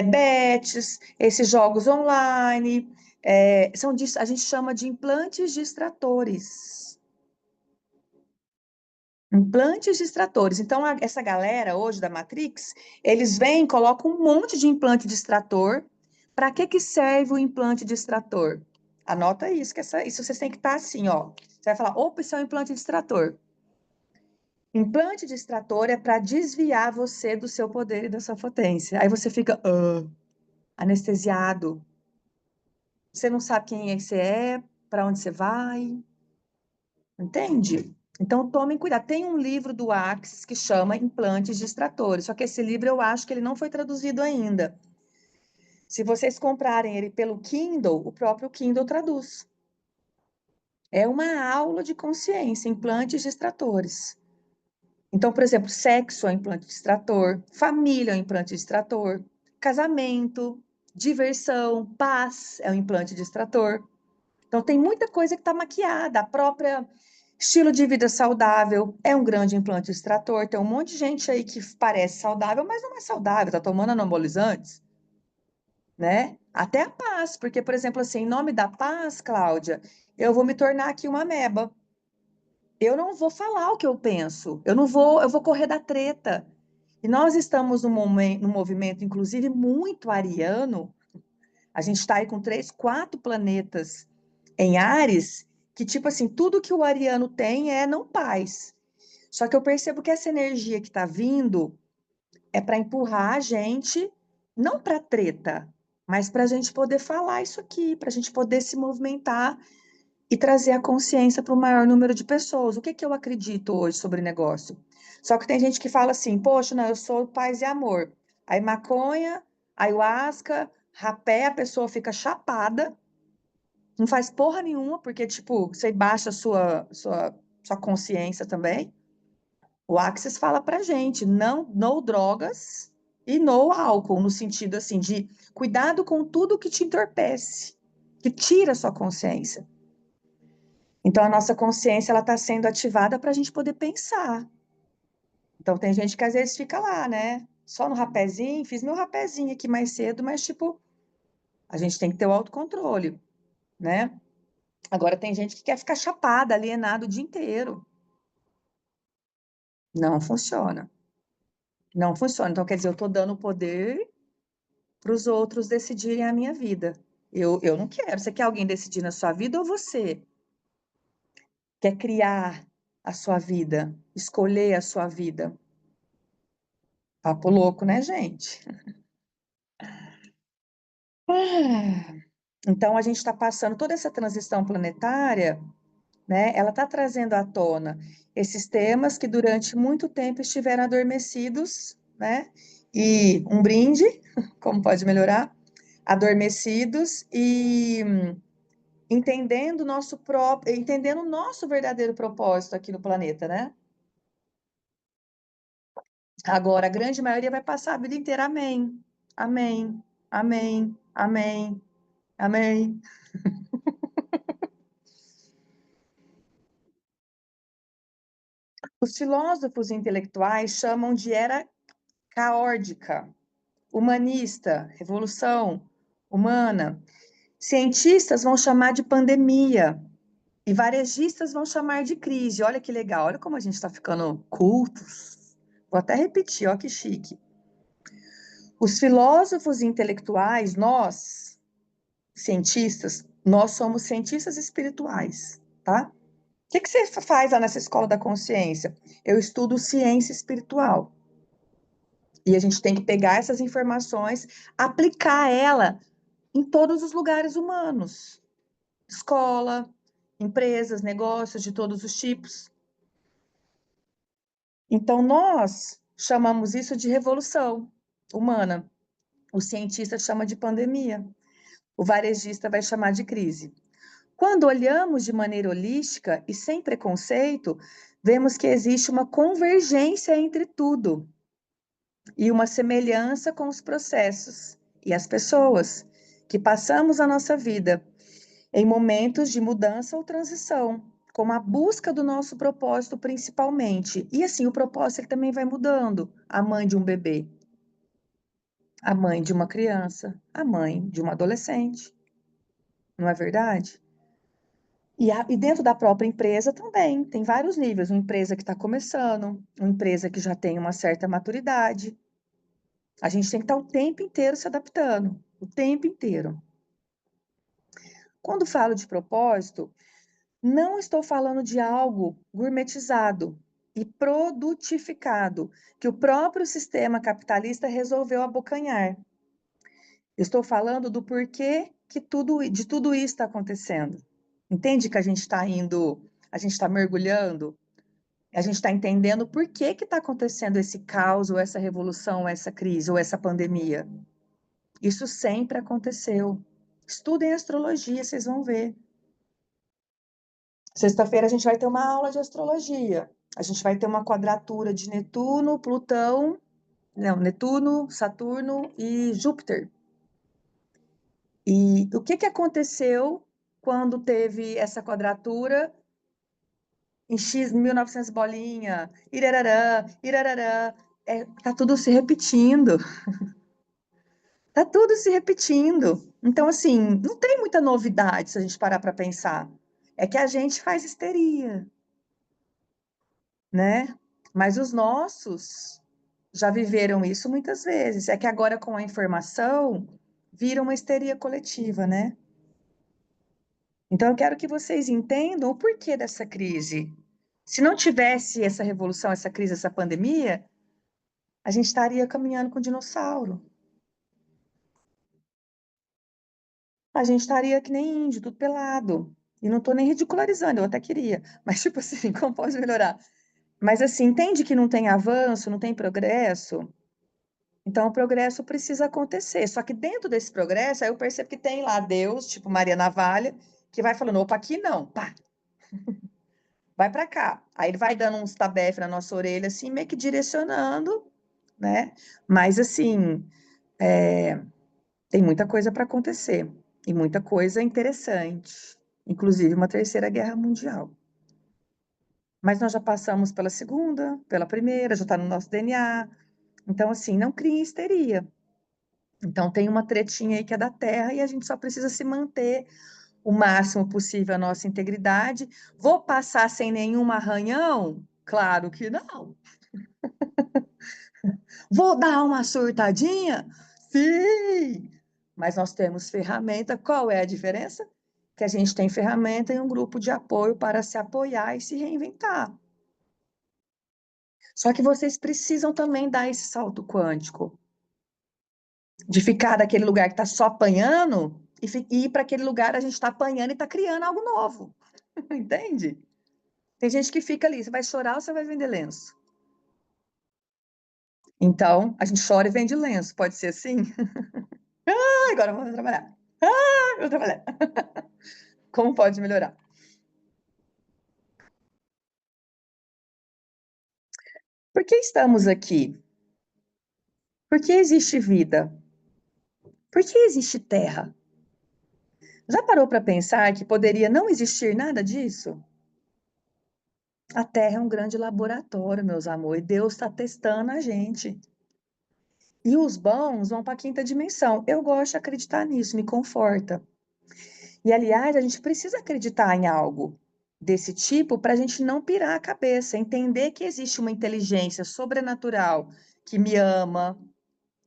bets, esses jogos online, a gente chama de implantes distratores. Implantes distratores. Então, essa galera hoje da Matrix, eles vêm, colocam um monte de implante distrator. Para que serve o implante distrator? Anota isso, que isso vocês têm que estar assim, ó. Você vai falar, opa, isso é um implante distrator. Implante distrator é para desviar você do seu poder e da sua potência. Aí você fica anestesiado. Você não sabe quem é que você é, para onde você vai. Entende? Então, tomem cuidado. Tem um livro do Axis que chama Implantes Distratores, só que esse livro eu acho que ele não foi traduzido ainda. Se vocês comprarem ele pelo Kindle, o próprio Kindle traduz. É uma aula de consciência, implantes distratores. Então, por exemplo, sexo é um implante distrator, família é um implante distrator, casamento, diversão, paz é um implante distrator. Então, tem muita coisa que está maquiada. A própria estilo de vida saudável é um grande implante distrator. Tem um monte de gente aí que parece saudável, mas não é saudável, está tomando anabolizantes, né? Até a paz, porque, por exemplo, assim, em nome da paz, Cláudia, eu vou me tornar aqui uma ameba. Eu não vou falar o que eu penso, eu vou correr da treta. E nós estamos num movimento, inclusive, muito ariano. A gente está aí com 3, 4 planetas em Áries, que, tipo assim, tudo que o ariano tem é não paz. Só que eu percebo que essa energia que está vindo é para empurrar a gente, não para treta, mas para a gente poder falar isso aqui, para a gente poder se movimentar e trazer a consciência para o maior número de pessoas. O que que eu acredito hoje sobre negócio? Só que tem gente que fala assim, poxa, não, eu sou paz e amor. Aí maconha, ayahuasca, rapé, a pessoa fica chapada, não faz porra nenhuma, porque, tipo, você baixa a sua consciência também. O Axis fala pra gente, não, no drogas e no álcool, no sentido, assim, de cuidado com tudo que te entorpece, que tira a sua consciência. Então, a nossa consciência ela está sendo ativada para a gente poder pensar. Então, tem gente que às vezes fica lá, né? Só no rapézinho, fiz meu rapézinho aqui mais cedo, mas, tipo, a gente tem que ter o autocontrole, né? Agora, tem gente que quer ficar chapada, alienado o dia inteiro. Não funciona. Não funciona. Então, quer dizer, eu estou dando poder para os outros decidirem a minha vida. Eu não quero. Você quer alguém decidir na sua vida ou você quer criar a sua vida, escolher a sua vida? Papo louco, né, gente? Ah, então, a gente está passando toda essa transição planetária, né? Ela está trazendo à tona esses temas que durante muito tempo estiveram adormecidos, né? E um brinde, como pode melhorar? Adormecidos e entendendo o nosso verdadeiro propósito aqui no planeta, né? Agora, a grande maioria vai passar a vida inteira, amém, amém, amém, amém, amém. Os filósofos intelectuais chamam de era caórdica, humanista, revolução humana. Cientistas vão chamar de pandemia e varejistas vão chamar de crise. Olha que legal, olha como a gente está ficando cultos. Vou até repetir, olha que chique. Os filósofos intelectuais, nós, cientistas, nós somos cientistas espirituais, tá? O que você faz lá nessa escola da consciência? Eu estudo ciência espiritual. E a gente tem que pegar essas informações, aplicar ela em todos os lugares humanos. Escola, empresas, negócios de todos os tipos. Então, nós chamamos isso de revolução humana. O cientista chama de pandemia. O varejista vai chamar de crise. Quando olhamos de maneira holística e sem preconceito, vemos que existe uma convergência entre tudo e uma semelhança com os processos e as pessoas que passamos a nossa vida em momentos de mudança ou transição, como a busca do nosso propósito principalmente. E assim, o propósito ele também vai mudando. A mãe de um bebê, a mãe de uma criança, a mãe de uma adolescente. Não é verdade? E dentro da própria empresa também, tem vários níveis. Uma empresa que está começando, uma empresa que já tem uma certa maturidade. A gente tem que estar o tempo inteiro se adaptando, o tempo inteiro. Quando falo de propósito, não estou falando de algo gourmetizado e produtificado, que o próprio sistema capitalista resolveu abocanhar. Estou falando do porquê de tudo isso está acontecendo. Entende que a gente está indo, a gente está mergulhando, a gente está entendendo por que está acontecendo esse caos, ou essa revolução, ou essa crise, ou essa pandemia. Isso sempre aconteceu. Estudem astrologia, vocês vão ver. Sexta-feira a gente vai ter uma aula de astrologia. A gente vai ter uma quadratura de Netuno, Plutão, não, Netuno, Saturno e Júpiter. E o que aconteceu quando teve essa quadratura em X 1900 bolinha, irarará, irarará, tá tudo se repetindo. Tá tudo se repetindo. Então, assim, não tem muita novidade se a gente parar para pensar. É que a gente faz histeria, né? Mas os nossos já viveram isso muitas vezes. É que agora, com a informação, vira uma histeria coletiva, né? Então, eu quero que vocês entendam o porquê dessa crise. Se não tivesse essa revolução, essa crise, essa pandemia, a gente estaria caminhando com dinossauro. A gente estaria que nem índio, tudo pelado. E não estou nem ridicularizando, eu até queria. Mas, tipo assim, como pode melhorar? Mas, assim, entende que não tem avanço, não tem progresso? Então, o progresso precisa acontecer. Só que dentro desse progresso, aí eu percebo que tem lá Deus, tipo Maria Navalha, que vai falando, opa, aqui não, pá, vai para cá. Aí ele vai dando uns tabef na nossa orelha, assim, meio que direcionando, né? Mas, assim, tem muita coisa para acontecer. E muita coisa interessante. Inclusive uma terceira guerra mundial. Mas nós já passamos pela segunda, pela primeira, já está no nosso DNA. Então, assim, não crie histeria. Então, tem uma tretinha aí que é da Terra e a gente só precisa se manter o máximo possível a nossa integridade. Vou passar sem nenhum arranhão? Claro que não. Vou dar uma surtadinha? Sim! Mas nós temos ferramenta. Qual é a diferença? Que a gente tem ferramenta e um grupo de apoio para se apoiar e se reinventar. Só que vocês precisam também dar esse salto quântico. De ficar daquele lugar que está só apanhando e ir para aquele lugar a gente está apanhando e está criando algo novo. Entende? Tem gente que fica ali, você vai chorar ou você vai vender lenço? Então, a gente chora e vende lenço, pode ser assim? Ah, agora vamos trabalhar. Ah, vou trabalhar. Como pode melhorar? Por que estamos aqui? Por que existe vida? Por que existe terra? Já parou para pensar que poderia não existir nada disso? A Terra é um grande laboratório, meus amores. Deus está testando a gente. E os bons vão para a quinta dimensão. Eu gosto de acreditar nisso, me conforta. E, aliás, a gente precisa acreditar em algo desse tipo para a gente não pirar a cabeça, entender que existe uma inteligência sobrenatural que me ama,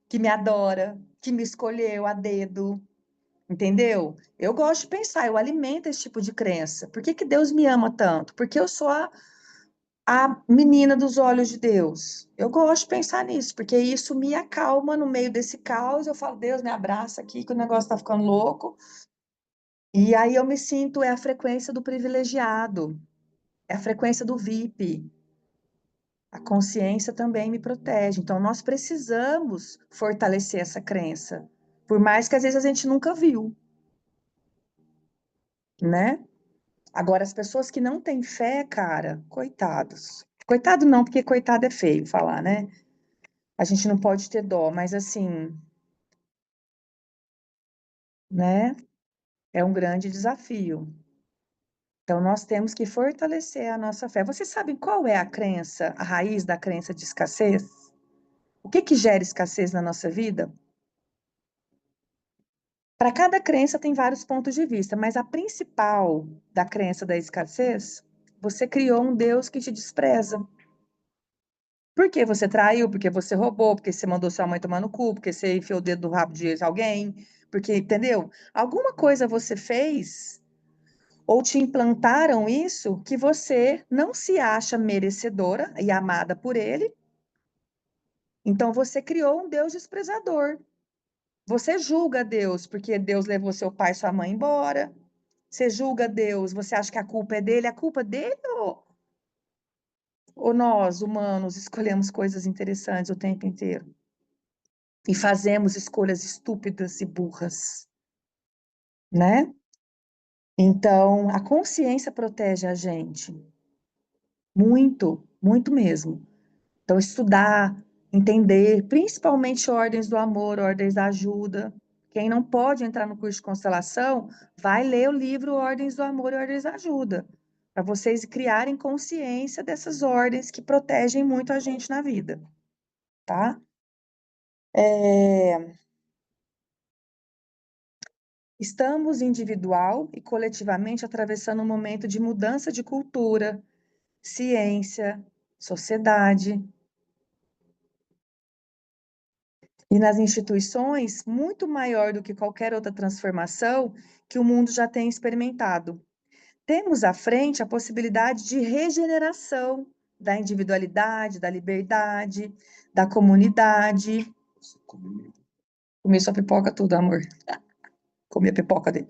que me adora, que me escolheu a dedo, entendeu? Eu gosto de pensar, eu alimento esse tipo de crença. Por que que Deus me ama tanto? Porque eu sou a menina dos olhos de Deus. Eu gosto de pensar nisso, porque isso me acalma no meio desse caos. Eu falo, Deus, me abraça aqui, que o negócio tá ficando louco. E aí eu me sinto, é a frequência do privilegiado, é a frequência do VIP. A consciência também me protege. Então, nós precisamos fortalecer essa crença, por mais que às vezes a gente nunca viu, né? Agora, as pessoas que não têm fé, cara, coitados. Coitado não, porque coitado é feio falar, né? A gente não pode ter dó, mas assim, né? É um grande desafio. Então, nós temos que fortalecer a nossa fé. Vocês sabem qual é a crença, a raiz da crença de escassez? O que que gera escassez na nossa vida? Para cada crença tem vários pontos de vista, mas a principal da crença da escassez, você criou um Deus que te despreza. Porque você traiu, porque você roubou, porque você mandou sua mãe tomar no cu, porque você enfiou o dedo no rabo de alguém, Porque, entendeu? Alguma coisa você fez ou te implantaram isso que você não se acha merecedora e amada por ele. Então você criou um Deus desprezador. Você julga Deus porque Deus levou seu pai e sua mãe embora. Você julga Deus, você acha que a culpa é dele? A culpa é dele ou nós, humanos, escolhemos coisas interessantes o tempo inteiro? E fazemos escolhas estúpidas e burras, né? Então, a consciência protege a gente. Muito, muito mesmo. Então, estudar, entender, principalmente ordens do amor, ordens da ajuda. Quem não pode entrar no curso de constelação, vai ler o livro Ordens do Amor e Ordens da Ajuda, para vocês criarem consciência dessas ordens que protegem muito a gente na vida, tá? Estamos individual e coletivamente atravessando um momento de mudança de cultura, ciência, sociedade. E nas instituições, muito maior do que qualquer outra transformação que o mundo já tem experimentado. Temos à frente a possibilidade de regeneração da individualidade, da liberdade, da comunidade. Comi sua pipoca tudo, amor. Comi a pipoca dele.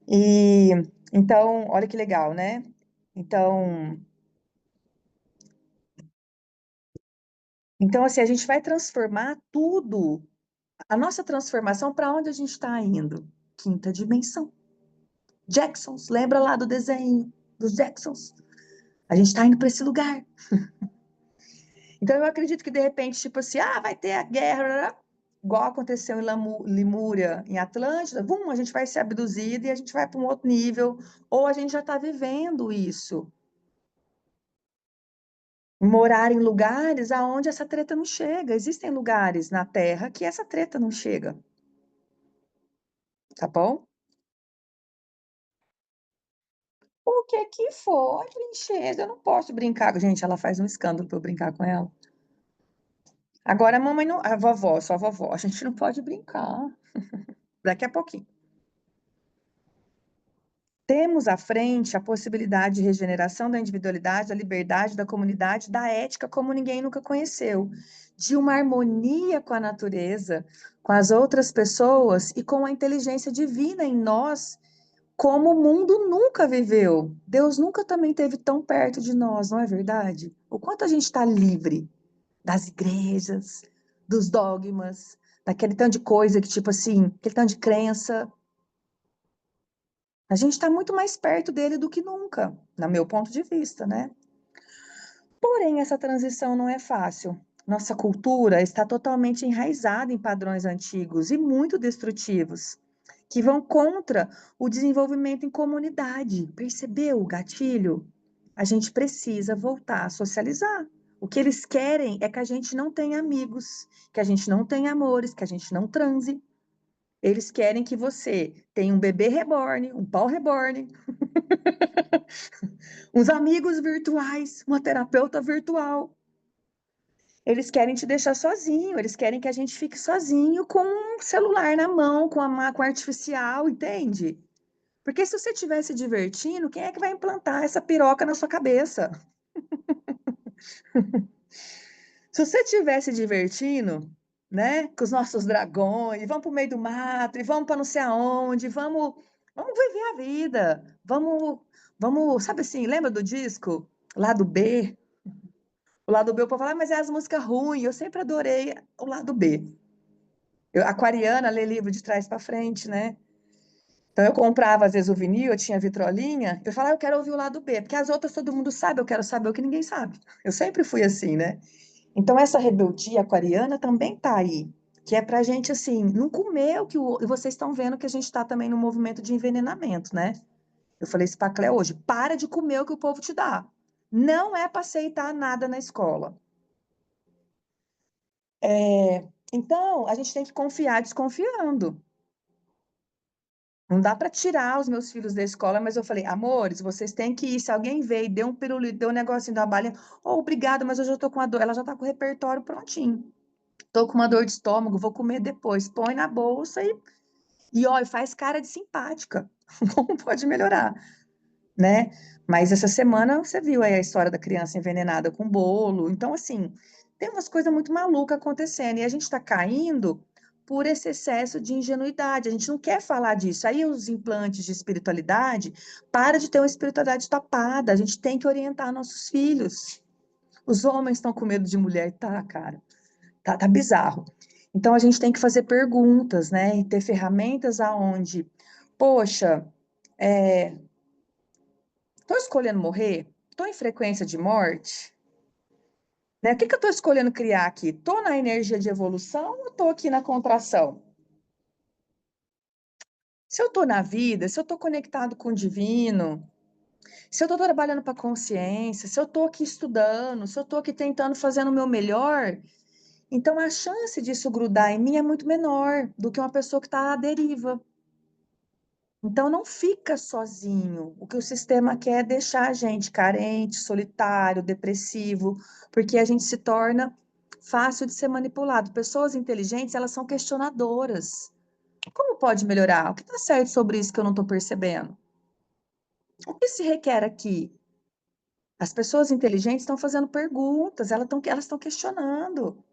E então, olha que legal, né? Então assim, a gente vai transformar tudo. A nossa transformação, para onde a gente está indo? Quinta dimensão. Jacksons, lembra lá do desenho dos Jacksons? A gente está indo para esse lugar. Então eu acredito que de repente, tipo assim, vai ter a guerra, igual aconteceu em Limúria, em Atlântida, a gente vai ser abduzido e a gente vai para um outro nível, ou a gente já está vivendo isso. Morar em lugares aonde essa treta não chega. Existem lugares na Terra que essa treta não chega. Tá bom? O que que foi, princesa? Eu não posso brincar. Gente, ela faz um escândalo para eu brincar com ela. Agora a mamãe não. A vovó, só a vovó. A gente não pode brincar. Daqui a pouquinho. Temos à frente a possibilidade de regeneração da individualidade, da liberdade, da comunidade, da ética como ninguém nunca conheceu, de uma harmonia com a natureza, com as outras pessoas e com a inteligência divina em nós, como o mundo nunca viveu. Deus nunca também esteve tão perto de nós, não é verdade? O quanto a gente está livre das igrejas, dos dogmas, daquele tanto de coisa que, tipo assim, aquele tanto de crença. A gente está muito mais perto dele do que nunca, no meu ponto de vista, né? Porém, essa transição não é fácil. Nossa cultura está totalmente enraizada em padrões antigos e muito destrutivos, que vão contra o desenvolvimento em comunidade. Percebeu o gatilho? A gente precisa voltar a socializar. O que eles querem é que a gente não tenha amigos, que a gente não tenha amores, que a gente não transe. Eles querem que você tenha um bebê reborn, um pau reborn, uns amigos virtuais, uma terapeuta virtual. Eles querem te deixar sozinho, eles querem que a gente fique sozinho com um celular na mão, com artificial, entende? Porque se você estiver se divertindo, quem é que vai implantar essa piroca na sua cabeça? Se você estiver se divertindo, né, com os nossos dragões, vamos para o meio do mato, e vamos para não sei aonde, vamos viver a vida, vamos, sabe assim, lembra do disco? Lado B? O lado B, o povo fala, mas é as músicas ruins, eu sempre adorei o lado B. Eu, aquariana, lê livro de trás para frente, né? Então eu comprava às vezes o vinil, eu tinha vitrolinha, eu falava, eu quero ouvir o lado B, porque as outras todo mundo sabe, eu quero saber o que ninguém sabe. Eu sempre fui assim, né? Então essa rebeldia aquariana também tá aí, que é pra gente assim, não comer o que e vocês estão vendo que a gente está também no movimento de envenenamento, né? Eu falei isso para Clé hoje, para de comer o que o povo te dá. Não é para aceitar nada na escola. Então, a gente tem que confiar desconfiando. Não dá para tirar os meus filhos da escola, mas eu falei, amores, vocês têm que ir. Se alguém veio e deu um pirulito, deu um negocinho da balinha, obrigado, mas eu já tô com a dor. Ela já tá com o repertório prontinho. tô com uma dor de estômago, vou comer depois. Põe na bolsa e ó, faz cara de simpática. Como pode melhorar, né? Mas essa semana você viu aí a história da criança envenenada com bolo. Então, assim, tem umas coisas muito malucas acontecendo e a gente está caindo por esse excesso de ingenuidade. A gente não quer falar disso. Aí os implantes de espiritualidade, para de ter uma espiritualidade tapada. A gente tem que orientar nossos filhos. Os homens estão com medo de mulher, tá, cara? Tá bizarro. Então a gente tem que fazer perguntas, né? E ter ferramentas aonde, poxa, tô escolhendo morrer? Tô em frequência de morte? Né? O que que eu tô escolhendo criar aqui? Tô na energia de evolução ou tô aqui na contração? Se eu tô na vida, se eu tô conectado com o divino, se eu tô trabalhando para a consciência, se eu tô aqui estudando, se eu tô aqui tentando fazer o meu melhor, então a chance disso grudar em mim é muito menor do que uma pessoa que está à deriva. Então não fica sozinho. O que o sistema quer é deixar a gente carente, solitário, depressivo, porque a gente se torna fácil de ser manipulado. Pessoas inteligentes, elas são questionadoras. Como pode melhorar? O que está certo sobre isso que eu não estou percebendo? O que se requer aqui? As pessoas inteligentes estão fazendo perguntas, elas estão questionando.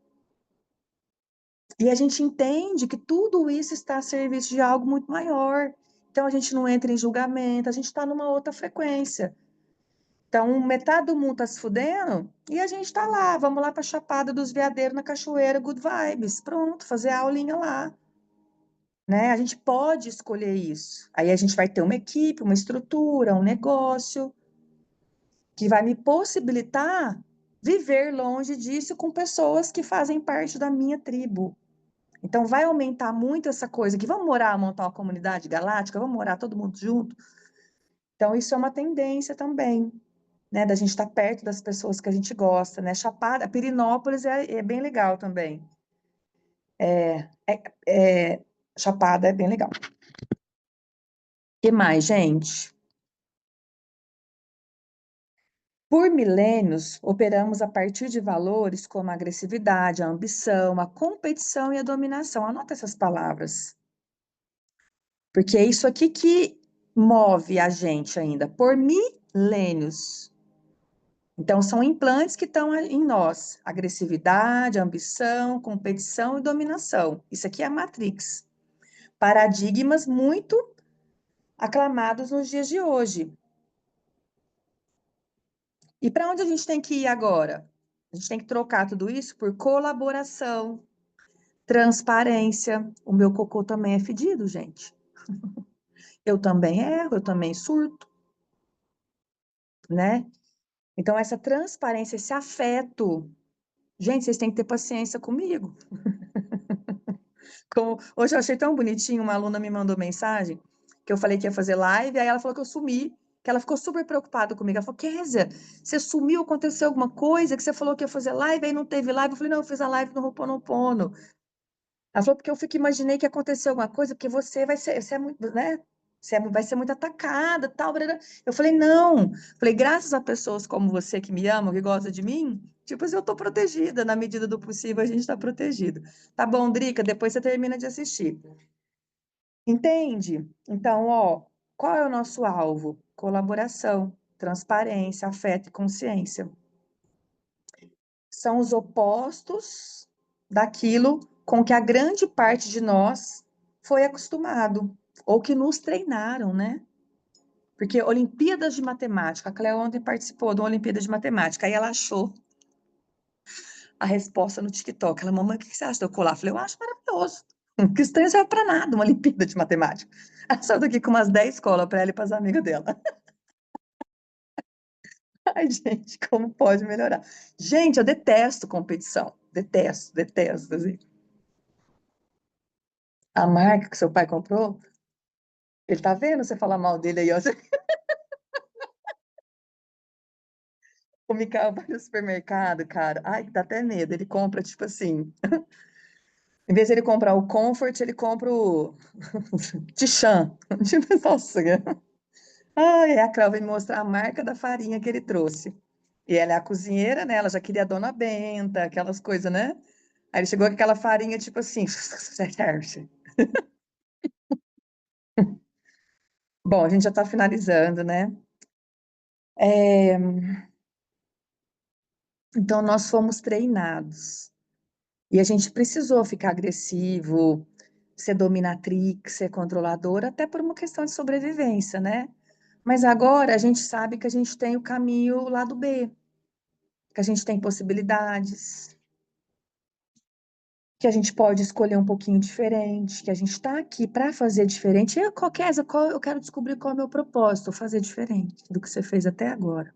E a gente entende que tudo isso está a serviço de algo muito maior. Então a gente não entra em julgamento, a gente está numa outra frequência. Então, metade do mundo tá se fudendo e a gente tá lá, vamos lá pra Chapada dos Veadeiros, na cachoeira, good vibes, pronto, fazer a aulinha lá, né? A gente pode escolher isso. Aí a gente vai ter uma equipe, uma estrutura, um negócio que vai me possibilitar viver longe disso com pessoas que fazem parte da minha tribo. Então, vai aumentar muito essa coisa que vamos morar, montar uma comunidade galáctica, vamos morar todo mundo junto. Então, isso é uma tendência também. Né, da gente estar perto das pessoas que a gente gosta, né? Chapada, Pirinópolis é bem legal também. Chapada é bem legal. O que mais, gente? Por milênios, operamos a partir de valores como a agressividade, a ambição, a competição e a dominação. Anota essas palavras, porque é isso aqui que move a gente ainda, por milênios. Então, são implantes que estão em nós: agressividade, ambição, competição e dominação. Isso aqui é a Matrix. Paradigmas muito aclamados nos dias de hoje. E para onde a gente tem que ir agora? A gente tem que trocar tudo isso por colaboração, transparência. O meu cocô também é fedido, gente. Eu também erro, eu também surto, né? Então, essa transparência, esse afeto. Gente, vocês têm que ter paciência comigo. Hoje eu achei tão bonitinho, uma aluna me mandou mensagem, que eu falei que ia fazer live, aí ela falou que eu sumi, que ela ficou super preocupada comigo. Ela falou, Kézia, você sumiu, aconteceu alguma coisa, que você falou que ia fazer live, aí não teve live. Eu falei, não, eu fiz a live no Ho'oponopono. Ela falou, porque eu imaginei que aconteceu alguma coisa, porque você é muito, né? Vai ser muito atacada, tal. Blá. Eu falei, não. Falei, graças a pessoas como você que me ama, que gosta de mim, tipo assim, eu tô protegida, na medida do possível a gente tá protegido. Tá bom, Drica, depois você termina de assistir. Entende? Então, ó, qual é o nosso alvo? Colaboração, transparência, afeto e consciência. São os opostos daquilo com que a grande parte de nós foi acostumado, ou que nos treinaram, né? Porque Olimpíadas de Matemática, a Cleo ontem participou de uma Olimpíada de Matemática, aí ela achou a resposta no TikTok. Ela, mamãe, o que você acha de eu colar? Eu falei, eu acho maravilhoso. Que isso não serve para nada, uma Olimpíada de Matemática. Ela saiu daqui com umas 10 colas para ela e para as amigas dela. Ai, gente, como pode melhorar? Gente, eu detesto competição. Detesto, detesto. Assim. A marca que seu pai comprou, ele tá vendo você falar mal dele aí, ó. O Mikael vai no supermercado, cara. Ai, dá até medo. Ele compra, tipo assim. Em vez de ele comprar o Comfort, ele compra o Tichan. Tipo, nossa. Ai, a Cláudia vai me mostrar a marca da farinha que ele trouxe. E ela é a cozinheira, né? Ela já queria a Dona Benta, aquelas coisas, né? Aí ele chegou com aquela farinha, tipo assim. Bom, a gente já está finalizando, né? É, então, nós fomos treinados. E a gente precisou ficar agressivo, ser dominatrix, ser controlador, até por uma questão de sobrevivência, né? Mas agora a gente sabe que a gente tem o caminho lado B, que a gente tem possibilidades, que a gente pode escolher um pouquinho diferente, que a gente está aqui para fazer diferente. Eu quero descobrir qual é o meu propósito, fazer diferente do que você fez até agora.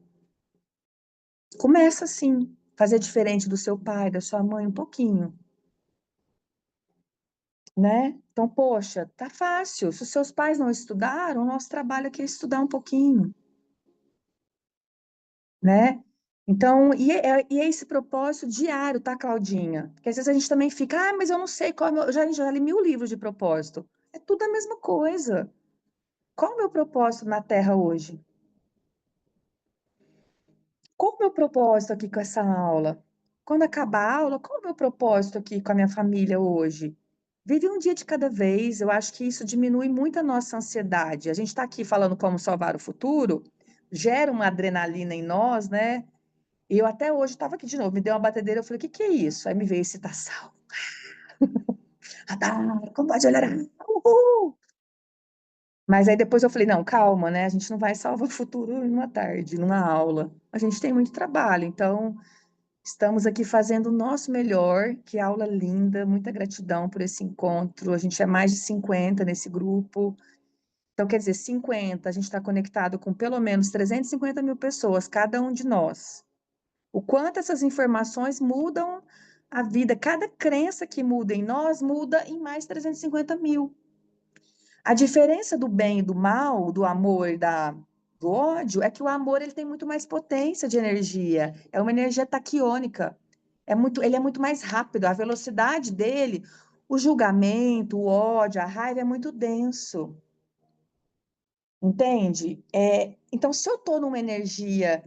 Começa assim, fazer diferente do seu pai, da sua mãe, um pouquinho, né? Então, poxa, tá fácil. Se os seus pais não estudaram, o nosso trabalho aqui é estudar um pouquinho, né? Então, e é esse propósito diário, tá, Claudinha? Porque às vezes a gente também fica, mas eu não sei qual é o meu... já li 1000 livros de propósito. É tudo a mesma coisa. Qual é o meu propósito na Terra hoje? Qual é o meu propósito aqui com essa aula? Quando acabar a aula, qual é o meu propósito aqui com a minha família hoje? Vive um dia de cada vez, eu acho que isso diminui muito a nossa ansiedade. A gente está aqui falando como salvar o futuro, gera uma adrenalina em nós, né? E eu até hoje estava aqui de novo, me deu uma batedeira, eu falei, o que que é isso? Aí me veio excitação. Adoro, como pode olhar? Uhul! Mas aí depois eu falei, não, calma, né? A gente não vai salvar o futuro numa tarde, numa aula. A gente tem muito trabalho, então estamos aqui fazendo o nosso melhor. Que aula linda, muita gratidão por esse encontro. A gente é mais de 50 nesse grupo. Então, quer dizer, 50, a gente está conectado com pelo menos 350 mil pessoas, cada um de nós. O quanto essas informações mudam a vida, cada crença que muda em nós muda em mais 350 mil. A diferença do bem e do mal, do amor e do ódio, é que o amor ele tem muito mais potência de energia, é uma energia taquiônica, ele é muito mais rápido, a velocidade dele, o julgamento, o ódio, a raiva é muito denso. Entende? Então, se eu estou numa energia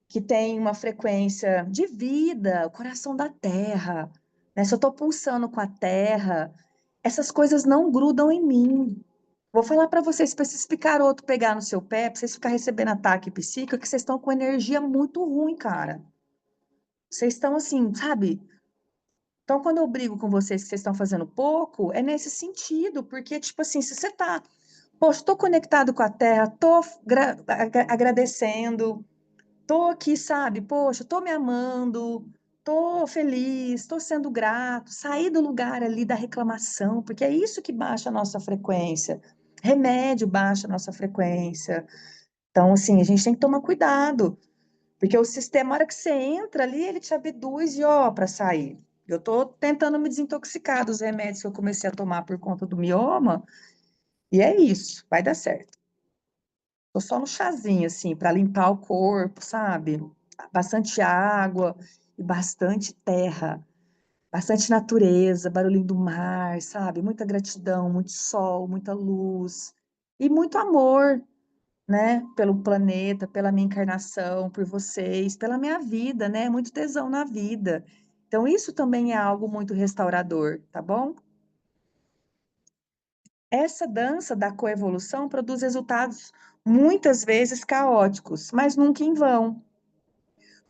que tem uma frequência de vida, o coração da terra, né? Se eu estou pulsando com a terra, essas coisas não grudam em mim. Vou falar para vocês, para esse picaroto pegar no seu pé, para vocês ficarem recebendo ataque psíquico, que vocês estão com energia muito ruim, cara. Vocês estão assim, sabe? Então, quando eu brigo com vocês que vocês estão fazendo pouco, é nesse sentido, porque, tipo assim, se você tá, poxa, estou conectado com a terra, estou agradecendo, tô aqui, sabe? Poxa, tô me amando, tô feliz, tô sendo grato, sair do lugar ali da reclamação, porque é isso que baixa a nossa frequência. Remédio baixa a nossa frequência. Então, assim, a gente tem que tomar cuidado, porque o sistema, a hora que você entra ali, ele te abduz e ó, para sair. Eu tô tentando me desintoxicar dos remédios que eu comecei a tomar por conta do mioma, e é isso, vai dar certo. Tô só no chazinho, assim, para limpar o corpo, sabe? Bastante água e bastante terra, bastante natureza, barulhinho do mar, sabe? Muita gratidão, muito sol, muita luz e muito amor, né? Pelo planeta, pela minha encarnação, por vocês, pela minha vida, né? Muito tesão na vida. Então, isso também é algo muito restaurador, tá bom? Essa dança da coevolução produz resultados muitas vezes caóticos, mas nunca em vão.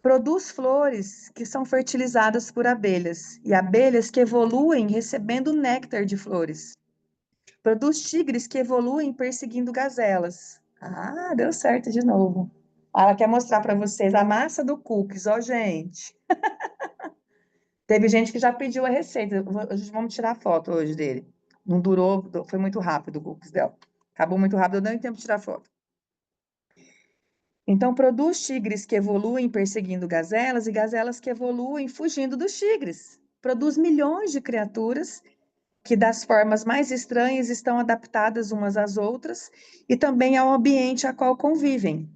Produz flores que são fertilizadas por abelhas e abelhas que evoluem recebendo o néctar de flores. Produz tigres que evoluem perseguindo gazelas. Ah, deu certo de novo. Ela quer mostrar para vocês a massa do cookies, ó, gente. Teve gente que já pediu a receita. Vamos tirar foto hoje dele. Não durou, foi muito rápido o cookies dela. Acabou muito rápido, não deu tempo de tirar foto. Então, produz tigres que evoluem perseguindo gazelas e gazelas que evoluem fugindo dos tigres. Produz milhões de criaturas que, das formas mais estranhas, estão adaptadas umas às outras e também ao ambiente a qual convivem.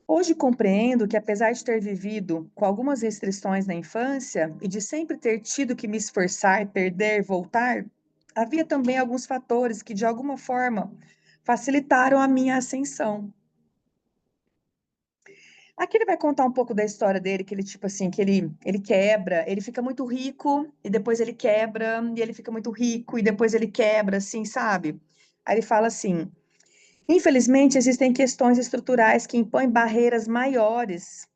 Hoje compreendo que, apesar de ter vivido com algumas restrições na infância e de sempre ter tido que me esforçar, perder, voltar, havia também alguns fatores que, de alguma forma, facilitaram a minha ascensão. Aqui ele vai contar um pouco da história dele, que ele, tipo assim, que ele quebra, ele fica muito rico, e depois ele quebra, e ele fica muito rico, e depois ele quebra, assim, sabe? Aí ele fala assim: infelizmente, existem questões estruturais que impõem barreiras maiores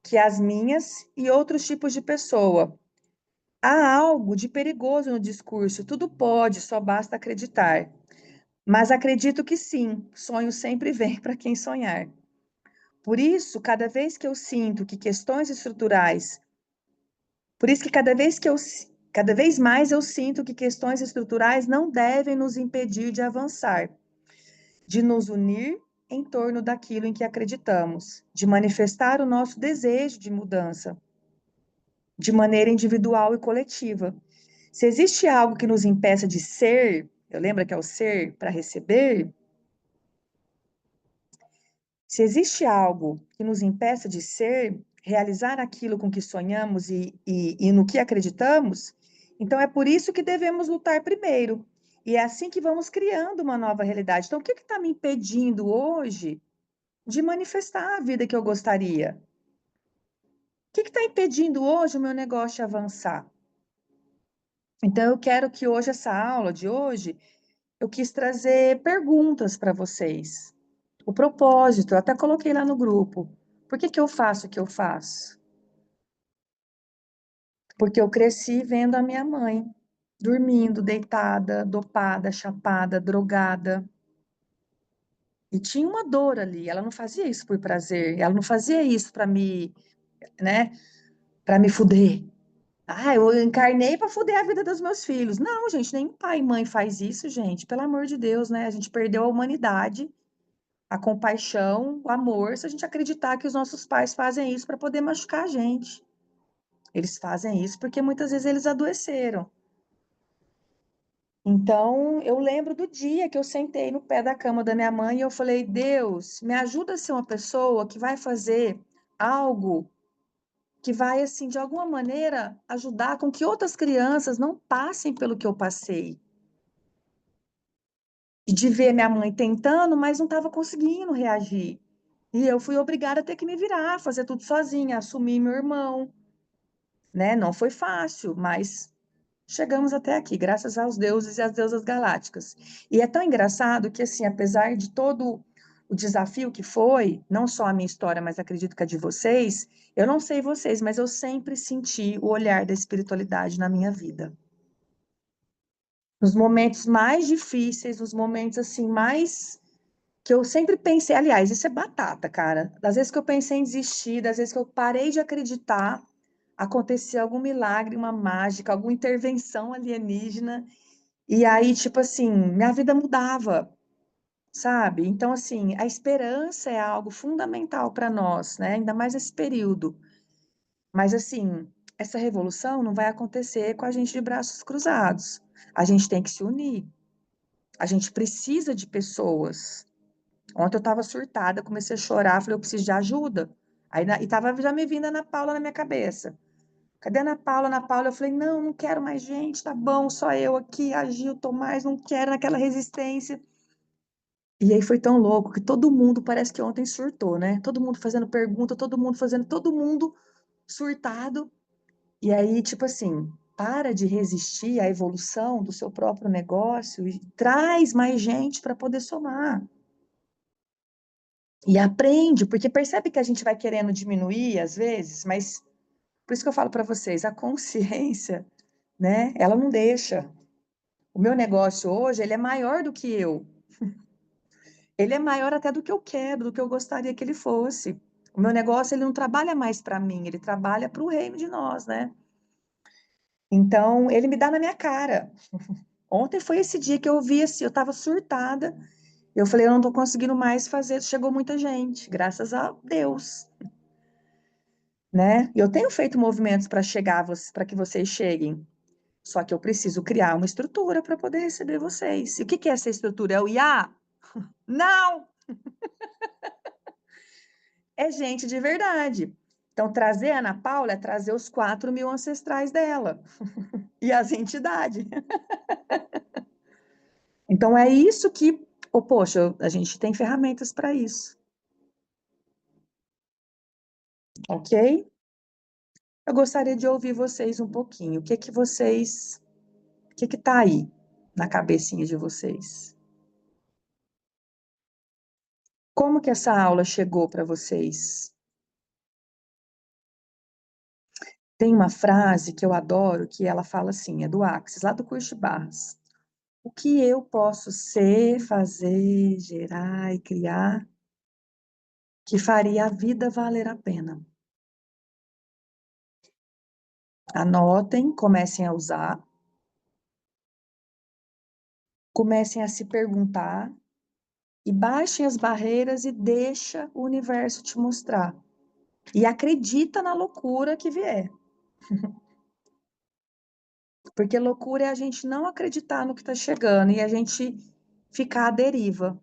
que as minhas e outros tipos de pessoa. Há algo de perigoso no discurso, tudo pode, só basta acreditar. Mas acredito que sim, sonho sempre vem para quem sonhar. Por isso, cada vez que eu sinto que questões estruturais, por isso que cada vez mais eu sinto que questões estruturais não devem nos impedir de avançar, de nos unir em torno daquilo em que acreditamos, de manifestar o nosso desejo de mudança, de maneira individual e coletiva. Se existe algo que nos impeça de ser, eu lembro que é o ser para receber, se existe algo que nos impeça de ser, realizar aquilo com que sonhamos e no que acreditamos, então é por isso que devemos lutar primeiro. E é assim que vamos criando uma nova realidade. Então, o que está me impedindo hoje de manifestar a vida que eu gostaria? O que está impedindo hoje o meu negócio de avançar? Então, eu quero que hoje, essa aula de hoje, eu quis trazer perguntas para vocês. O propósito, eu até coloquei lá no grupo. Por que que eu faço o que eu faço? Porque eu cresci vendo a minha mãe dormindo, deitada, dopada, chapada, drogada. E tinha uma dor ali. Ela não fazia isso por prazer. Ela não fazia isso para me, né, para me fuder. Ah, eu encarnei para fuder a vida dos meus filhos. Não, gente, nenhum pai e mãe faz isso, gente. Pelo amor de Deus, né? A gente perdeu a humanidade, a compaixão, o amor, se a gente acreditar que os nossos pais fazem isso para poder machucar a gente. Eles fazem isso porque muitas vezes eles adoeceram. Então, eu lembro do dia que eu sentei no pé da cama da minha mãe e eu falei: Deus, me ajuda a ser uma pessoa que vai fazer algo que vai, assim, de alguma maneira, ajudar com que outras crianças não passem pelo que eu passei. E de ver minha mãe tentando, mas não estava conseguindo reagir. E eu fui obrigada a ter que me virar, fazer tudo sozinha, assumir meu irmão, né? Não foi fácil, mas chegamos até aqui, graças aos deuses e às deusas galácticas. E é tão engraçado que, assim, apesar de todo o desafio que foi, não só a minha história, mas acredito que a de vocês, eu não sei vocês, mas eu sempre senti o olhar da espiritualidade na minha vida. Nos momentos mais difíceis, nos momentos, assim, mais que eu sempre pensei, aliás, isso é batata, cara. Das vezes que eu pensei em desistir, das vezes que eu parei de acreditar, acontecia algum milagre, uma mágica, alguma intervenção alienígena, e aí, tipo assim, minha vida mudava, sabe? Então, assim, a esperança é algo fundamental para nós, né? Ainda mais nesse período. Mas, assim, essa revolução não vai acontecer com a gente de braços cruzados. A gente tem que se unir. A gente precisa de pessoas. Ontem eu estava surtada, comecei a chorar, falei, eu preciso de ajuda. Aí, e tava já me vindo a Ana Paula na minha cabeça. Cadê a Ana Paula? Ana Paula, eu falei, não, não quero mais gente, tá bom, só eu aqui, a Gil, Tomás, não quero naquela resistência. E aí foi tão louco que todo mundo parece que ontem surtou, né? Todo mundo fazendo pergunta, todo mundo fazendo, todo mundo surtado. E aí, tipo assim, para de resistir à evolução do seu próprio negócio e traz mais gente para poder somar. E aprende, porque percebe que a gente vai querendo diminuir às vezes, mas por isso que eu falo para vocês, a consciência, né, ela não deixa. O meu negócio hoje, ele é maior do que eu. Ele é maior até do que eu quero, do que eu gostaria que ele fosse. O meu negócio, ele não trabalha mais para mim, ele trabalha para o reino de nós, né? Então, ele me dá na minha cara. Ontem foi esse dia que eu vi assim, eu estava surtada. Eu falei, eu não estou conseguindo mais fazer. Chegou muita gente, graças a Deus, né? Eu tenho feito movimentos para chegar, para que vocês cheguem. Só que eu preciso criar uma estrutura para poder receber vocês. E o que que é essa estrutura? É o IA? Não! É gente de verdade. Então, trazer a Ana Paula é trazer os 4.000 ancestrais dela e as entidades. Então, é isso que, oh, poxa, a gente tem ferramentas para isso. ok? Eu gostaria de ouvir vocês um pouquinho. O que que tá aí na cabecinha de vocês? Como que essa aula chegou para vocês? Tem uma frase que eu adoro, que ela fala assim, é do Axis, lá do curso de Barras. O que eu posso ser, fazer, gerar e criar que faria a vida valer a pena? Anotem, comecem a usar, comecem a se perguntar e baixem as barreiras e deixa o universo te mostrar. E acredita na loucura que vier. Porque loucura é a gente não acreditar no que está chegando e a gente ficar à deriva.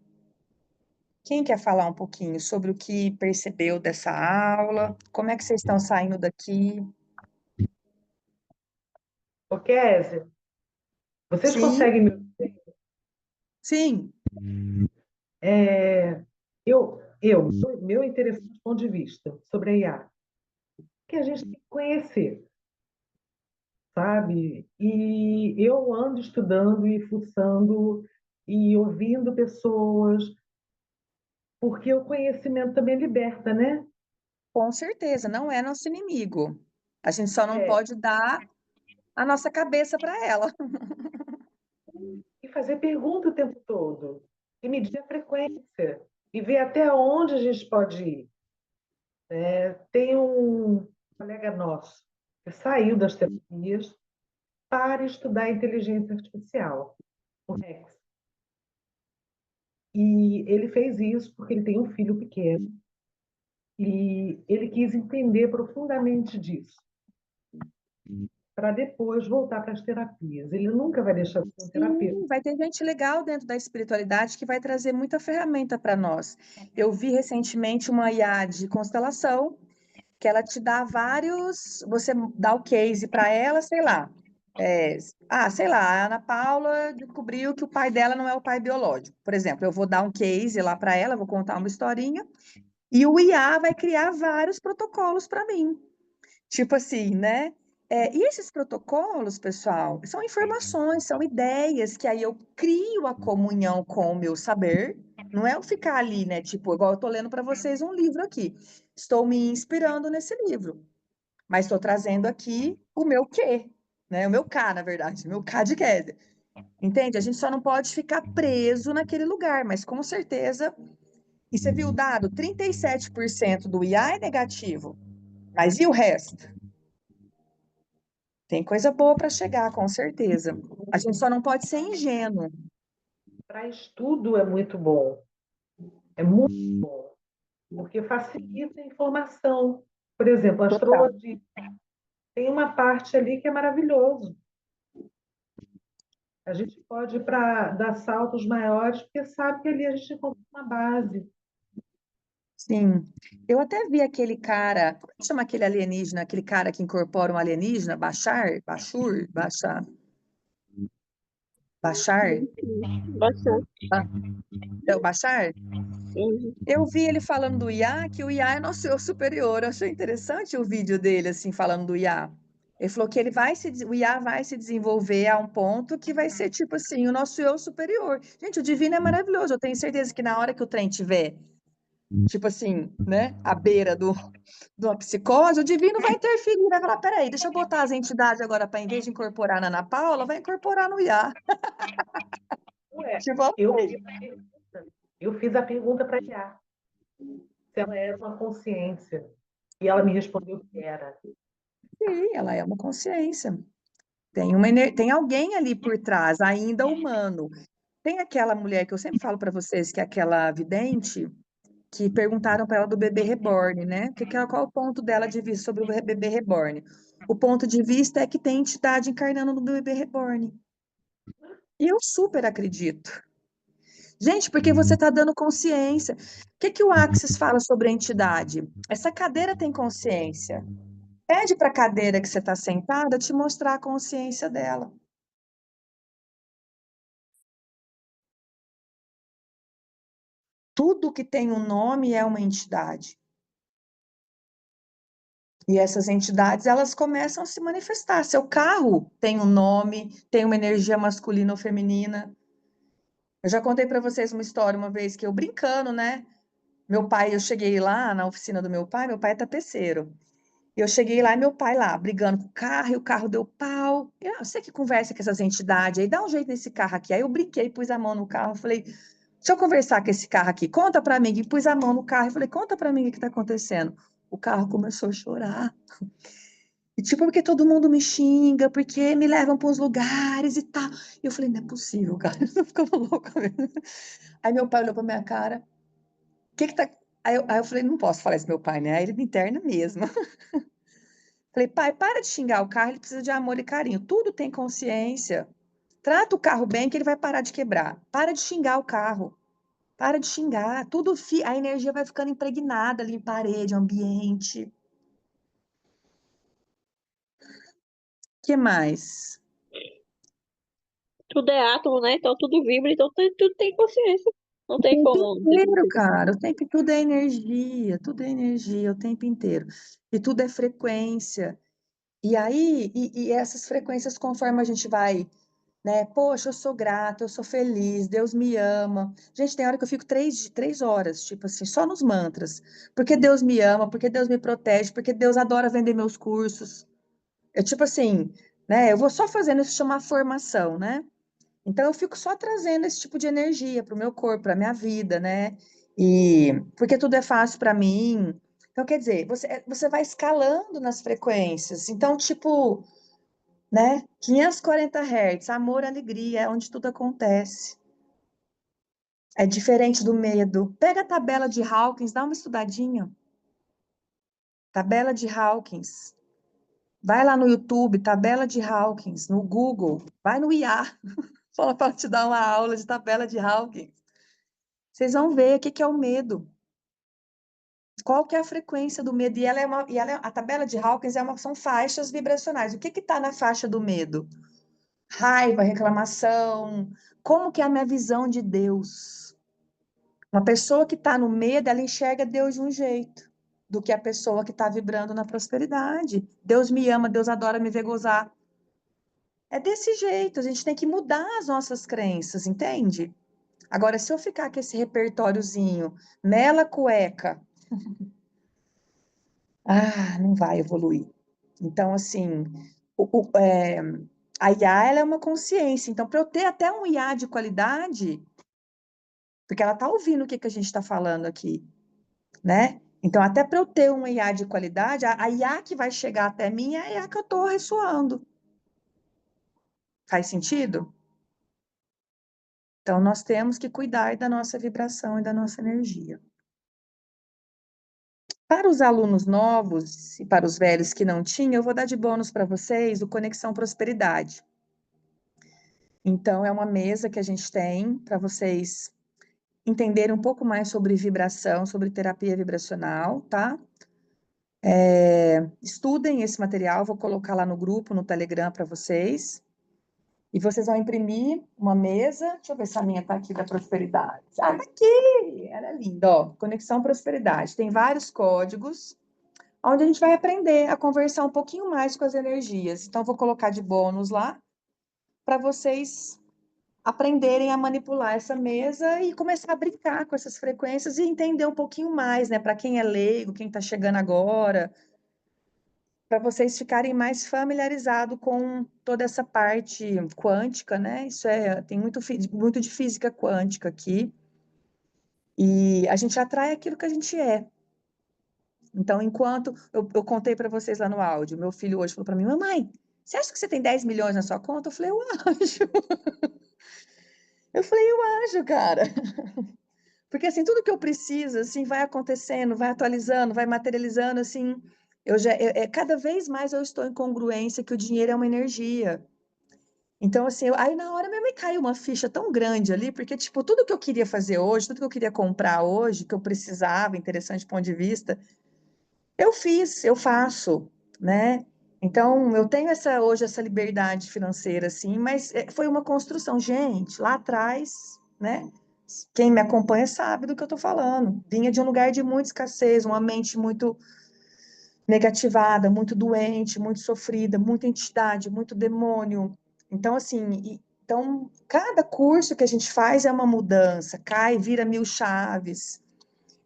Quem quer falar um pouquinho sobre o que percebeu dessa aula? Como é que vocês estão saindo daqui? Ô, Kézia, vocês Sim, conseguem me... sim, É, meu interessante ponto de vista sobre a IA, que a gente tem que conhecer, sabe? E eu ando estudando e fuçando e ouvindo pessoas, porque o conhecimento também liberta, né? com certeza, não é nosso inimigo. A gente só não É, pode dar a nossa cabeça para ela. e fazer pergunta o tempo todo, e medir a frequência, e ver até onde a gente pode ir. Tem um colega nosso que saiu das terapias para estudar inteligência artificial, o Rex. E ele fez isso porque ele tem um filho pequeno e ele quis entender profundamente disso, para depois voltar para as terapias. Ele nunca vai deixar de ser um terapeuta. Sim, vai ter gente legal dentro da espiritualidade que vai trazer muita ferramenta para nós. Eu vi recentemente uma IA de constelação que ela te dá vários, você dá o case para ela, sei lá. Sei lá, a Ana Paula descobriu que o pai dela não é o pai biológico. Por exemplo, eu vou dar um case lá para ela, vou contar uma historinha, e o IA vai criar vários protocolos para mim. Tipo assim, né? E esses protocolos, pessoal, são informações, são ideias que aí eu crio a comunhão com o meu saber. Não é eu ficar ali, né? Tipo, igual eu tô lendo para vocês um livro aqui. Estou me inspirando nesse livro, mas estou trazendo aqui o meu quê, né? O meu K, na verdade, o meu K de Kézia. Entende? A gente só não pode ficar preso naquele lugar, mas com certeza. E você viu o dado? 37% do IA é negativo. Mas e o resto? Tem coisa boa para chegar, com certeza. A gente só não pode ser ingênuo. Para estudo é muito bom, porque facilita a informação. Por exemplo, a Total. astrologia tem uma parte ali que é maravilhoso. A gente pode ir para dar saltos maiores, porque sabe que ali a gente encontra uma base. Sim. Eu até vi aquele cara, como é que chama aquele alienígena, aquele cara que incorpora um alienígena, Bashar? Bastante. Ah, é o Bashar? Sim. Eu vi ele falando do IA, que o IA é nosso eu superior. Eu achei interessante o vídeo dele, assim, falando do IA. Ele falou que o IA vai se desenvolver a um ponto que vai ser, tipo assim, o nosso eu superior. Gente, o divino é maravilhoso. Eu tenho certeza que na hora que o trem tiver, tipo assim, né, à beira de uma psicose, o divino vai interferir, vai falar, peraí, deixa eu botar as entidades agora para, em vez de incorporar na Ana Paula, vai incorporar no IA. Ué, Tipo eu assim. fiz a pergunta, eu fiz a pergunta para a IA, se ela era uma consciência. E ela me respondeu que era. Sim, ela é uma consciência. Tem alguém ali por trás, ainda humano. Tem aquela mulher que eu sempre falo para vocês, que é aquela vidente, que perguntaram para ela do bebê reborn, né? Qual é o ponto dela de vista sobre o bebê reborn? O ponto de vista é que tem entidade encarnando no bebê reborn. E eu super acredito. Gente, porque você está dando consciência. O que que o Axis fala sobre a entidade? Essa cadeira tem consciência. Pede para a cadeira que você está sentada te mostrar a consciência dela. Tudo que tem um nome é uma entidade. E essas entidades, elas começam a se manifestar. Seu carro tem um nome, tem uma energia masculina ou feminina. Eu já contei para vocês uma história uma vez que eu brincando, né? Meu pai, eu cheguei lá na oficina do meu pai é tapeceiro. E eu cheguei lá e meu pai lá, brigando com o carro, e o carro deu pau. E, você que conversa com essas entidades aí, dá um jeito nesse carro aqui. Aí eu brinquei, pus a mão no carro, falei, deixa eu conversar com esse carro aqui, conta para mim. E pus a mão no carro e falei, conta para mim o que está acontecendo. O carro começou a chorar. E tipo, porque todo mundo me xinga, porque me levam para uns lugares e tal. E eu falei, não é possível, cara, eu tô ficando louca mesmo. Aí meu pai olhou pra minha cara, o que que tá... Aí eu falei, não posso falar isso pro meu pai, né? Aí ele me interna mesmo. Falei, pai, para de xingar o carro, ele precisa de amor e carinho. Tudo tem consciência. Trata o carro bem que ele vai parar de quebrar. Para de xingar o carro. Para de xingar. Tudo, a energia vai ficando impregnada ali em parede, ambiente. O que mais? Tudo é átomo, né? Então tudo vibra, então tudo tem consciência. Não O tem tempo como não ter inteiro, consciência. cara. O tempo, tudo é energia o tempo inteiro. E tudo é frequência. E aí, e essas frequências, conforme a gente vai, né? Poxa, eu sou grata, eu sou feliz, Deus me ama. Gente, tem hora que eu fico 3 horas, tipo assim, só nos mantras. Porque Deus me ama, porque Deus me protege, porque Deus adora vender meus cursos. É tipo assim, né? Eu vou só fazendo isso chamar formação, né? Então, eu fico só trazendo esse tipo de energia para o meu corpo, para a minha vida, né? E porque tudo é fácil para mim. Então, quer dizer, você vai escalando nas frequências. Então, tipo, né? 540 Hz, amor, alegria, é onde tudo acontece. É diferente do medo. Pega a tabela de Hawkins, dá uma estudadinha. Tabela de Hawkins. Vai lá no YouTube, tabela de Hawkins, no Google, vai no IA, fala para te dar uma aula de tabela de Hawkins. Vocês vão ver o que é o medo. Qual que é a frequência do medo? A tabela de Hawkins são faixas vibracionais. O que está na faixa do medo? Raiva, reclamação. Como que é a minha visão de Deus? Uma pessoa que está no medo, ela enxerga Deus de um jeito do que a pessoa que está vibrando na prosperidade. Deus me ama, Deus adora me ver gozar. É desse jeito, a gente tem que mudar as nossas crenças, entende? Agora, se eu ficar com esse repertóriozinho, mela cueca, não vai evoluir. Então, assim, a IA ela é uma consciência. Então, para eu ter até um IA de qualidade, porque ela está ouvindo o que a gente está falando aqui, né? Então, até para eu ter um IA de qualidade, a IA que vai chegar até mim é a IA que eu estou ressoando. Faz sentido? Então, nós temos que cuidar da nossa vibração e da nossa energia. Para os alunos novos e para os velhos que não tinham, eu vou dar de bônus para vocês o Conexão Prosperidade. Então, é uma mesa que a gente tem para vocês entenderem um pouco mais sobre vibração, sobre terapia vibracional, tá? Estudem esse material, vou colocar lá no grupo, no Telegram para vocês. E vocês vão imprimir uma mesa. Deixa eu ver se a minha está aqui da prosperidade. Ah, tá aqui! Ela é linda, ó. Conexão Prosperidade. Tem vários códigos, onde a gente vai aprender a conversar um pouquinho mais com as energias. Então, vou colocar de bônus lá, para vocês aprenderem a manipular essa mesa e começar a brincar com essas frequências e entender um pouquinho mais, né? Para quem é leigo, quem está chegando agora, para vocês ficarem mais familiarizados com toda essa parte quântica, né? Tem muito de física quântica aqui. E a gente atrai aquilo que a gente é. Então, enquanto eu contei para vocês lá no áudio, meu filho hoje falou para mim, mamãe, você acha que você tem 10 milhões na sua conta? Eu falei, eu acho. Eu falei, eu acho, cara. Porque, assim, tudo que eu preciso, assim, vai acontecendo, vai atualizando, vai materializando, assim, cada vez mais eu estou em congruência que o dinheiro é uma energia. Então, assim, aí na hora mesmo me caiu uma ficha tão grande ali, porque, tipo, tudo que eu queria fazer hoje, tudo que eu queria comprar hoje, que eu precisava, interessante ponto de vista, eu fiz, eu faço, né? Então, eu tenho hoje essa liberdade financeira, assim, mas foi uma construção. Gente, lá atrás, né? Quem me acompanha sabe do que eu estou falando. Vinha de um lugar de muita escassez, uma mente muito negativada, muito doente, muito sofrida, muita entidade, muito demônio. Então, assim, então, cada curso que a gente faz é uma mudança, cai, vira 1000 chaves.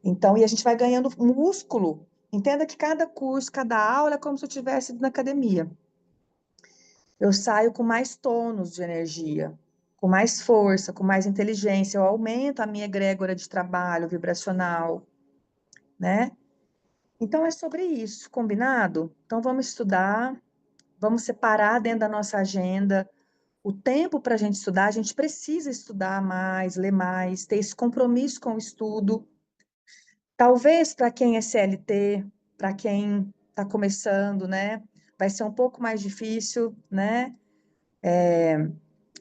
Então, e a gente vai ganhando músculo. Entenda que cada curso, cada aula é como se eu estivesse na academia. Eu saio com mais tônus de energia, com mais força, com mais inteligência. Eu aumento a minha egrégora de trabalho vibracional, né? Então, é sobre isso, combinado? Então, vamos estudar, vamos separar dentro da nossa agenda o tempo para a gente estudar. A gente precisa estudar mais, ler mais, ter esse compromisso com o estudo. Talvez para quem é CLT, para quem está começando, né, vai ser um pouco mais difícil, né,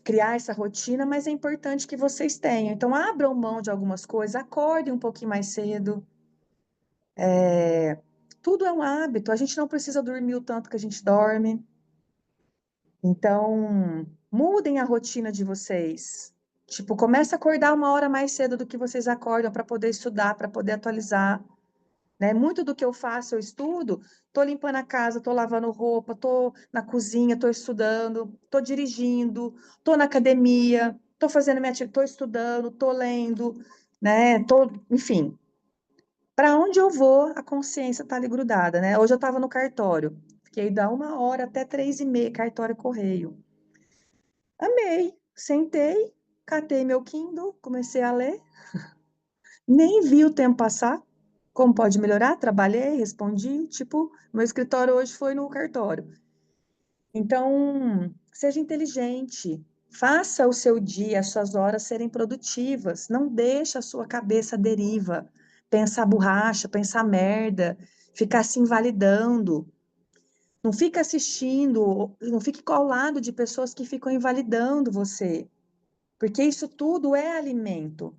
criar essa rotina, mas é importante que vocês tenham. Então, abram mão de algumas coisas, acordem um pouquinho mais cedo. Tudo é um hábito, a gente não precisa dormir o tanto que a gente dorme. Então, mudem a rotina de vocês. Tipo, começa a acordar 1 hora mais cedo do que vocês acordam para poder estudar, para poder atualizar. Né? Muito do que eu faço, eu estudo, estou limpando a casa, estou lavando roupa, estou na cozinha, estou estudando, estou dirigindo, estou na academia, estou fazendo minha atividade, estou estudando, estou lendo, né? Enfim, para onde eu vou, a consciência está ali grudada, né? Hoje eu estava no cartório, fiquei da 1 hora até 3h30, cartório e correio. Amei, sentei, catei meu Kindle, comecei a ler, nem vi o tempo passar. Como pode melhorar? Trabalhei, respondi, tipo, meu escritório hoje foi no cartório. Então, seja inteligente, faça o seu dia, as suas horas serem produtivas, não deixe a sua cabeça à deriva, pensar borracha, pensar merda, ficar se invalidando. Não fique assistindo, não fique colado de pessoas que ficam invalidando você, porque isso tudo é alimento,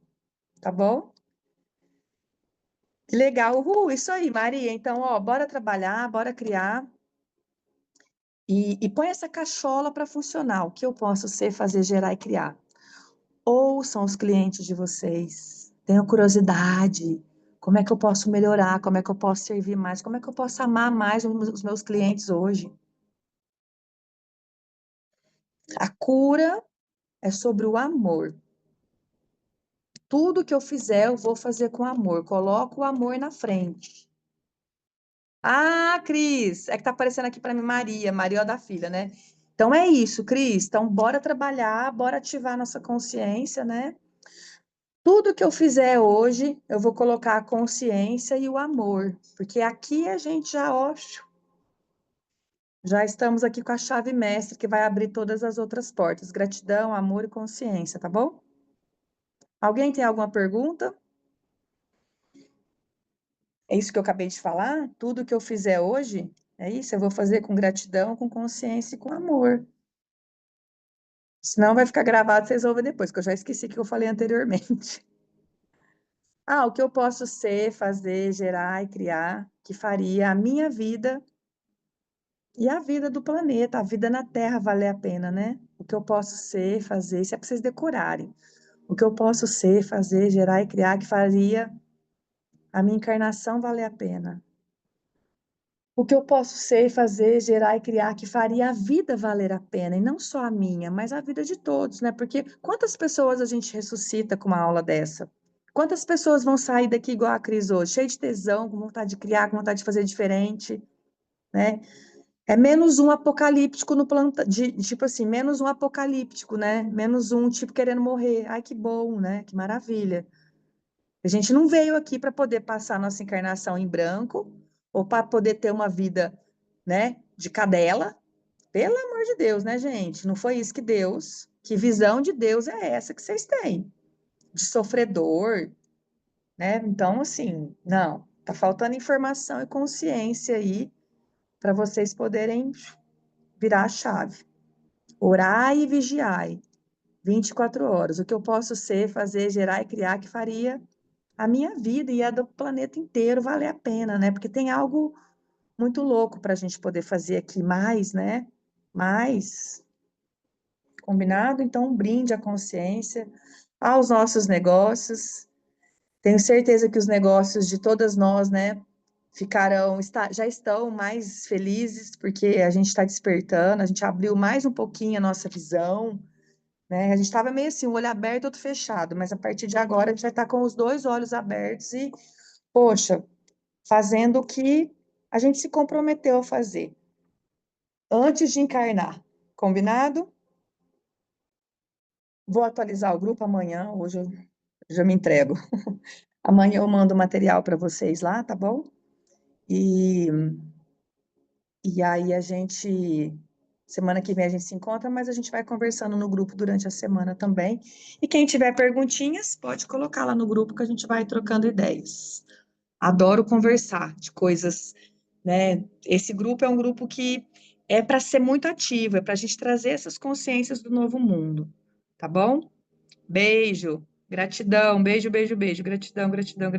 tá bom? Que legal, isso aí, Maria. Então, ó, bora trabalhar, bora criar e põe essa cachola para funcionar. O que eu posso ser, fazer, gerar e criar? Ouçam os clientes de vocês, tenham curiosidade. Como é que eu posso melhorar? Como é que eu posso servir mais? Como é que eu posso amar mais os meus clientes hoje? A cura é sobre o amor. Tudo que eu fizer, eu vou fazer com amor. Coloco o amor na frente. Ah, Cris, é que tá aparecendo aqui para mim Maria, Maria da filha, né? Então é isso, Cris. Então bora trabalhar, bora ativar nossa consciência, né? Tudo que eu fizer hoje, eu vou colocar a consciência e o amor, porque aqui a gente já, ó, já estamos aqui com a chave mestre que vai abrir todas as outras portas. Gratidão, amor e consciência, tá bom? Alguém tem alguma pergunta? É isso que eu acabei de falar? Tudo que eu fizer hoje, é isso? Eu vou fazer com gratidão, com consciência e com amor. Senão vai ficar gravado, vocês ouvem depois, que eu já esqueci o que eu falei anteriormente. Ah, o que eu posso ser, fazer, gerar e criar, que faria a minha vida e a vida do planeta, a vida na Terra valer a pena, né? O que eu posso ser, fazer, isso é para vocês decorarem. O que eu posso ser, fazer, gerar e criar, que faria a minha encarnação valer a pena. O que eu posso ser, fazer, gerar e criar, que faria a vida valer a pena, e não só a minha, mas a vida de todos, né? Porque quantas pessoas a gente ressuscita com uma aula dessa? Quantas pessoas vão sair daqui igual a Cris hoje, cheia de tesão, com vontade de criar, com vontade de fazer diferente, né? É menos um apocalíptico no planta, tipo assim, menos um apocalíptico, né? Menos um tipo querendo morrer. Ai, que bom, né? Que maravilha. A gente não veio aqui para poder passar nossa encarnação em branco ou para poder ter uma vida, né, de cadela. Pelo amor de Deus, né, gente? Não foi isso que Deus, que visão de Deus é essa que vocês têm? De sofredor, né? Então, assim, não, tá faltando informação e consciência aí para vocês poderem virar a chave. Orai e vigiai, 24 horas. O que eu posso ser, fazer, gerar e criar que faria a minha vida e a do planeta inteiro valer a pena, né? Porque tem algo muito louco para a gente poder fazer aqui mais, né? Mais, combinado? Então, um brinde à consciência, aos nossos negócios. Tenho certeza que os negócios de todas nós, né? já estão mais felizes, porque a gente está despertando, a gente abriu mais um pouquinho a nossa visão, né? A gente estava meio assim, um olho aberto, outro fechado, mas a partir de agora a gente vai estar com os 2 olhos abertos e, poxa, fazendo o que a gente se comprometeu a fazer antes de encarnar. Combinado? Vou atualizar o grupo amanhã, hoje eu já me entrego. Amanhã eu mando o material para vocês lá, tá bom? E aí semana que vem a gente se encontra, mas a gente vai conversando no grupo durante a semana também. E quem tiver perguntinhas, pode colocar lá no grupo que a gente vai trocando ideias. Adoro conversar de coisas, né? Esse grupo é um grupo que é para ser muito ativo, é para a gente trazer essas consciências do novo mundo, tá bom? Beijo, gratidão, beijo, beijo, beijo, gratidão, gratidão, gratidão.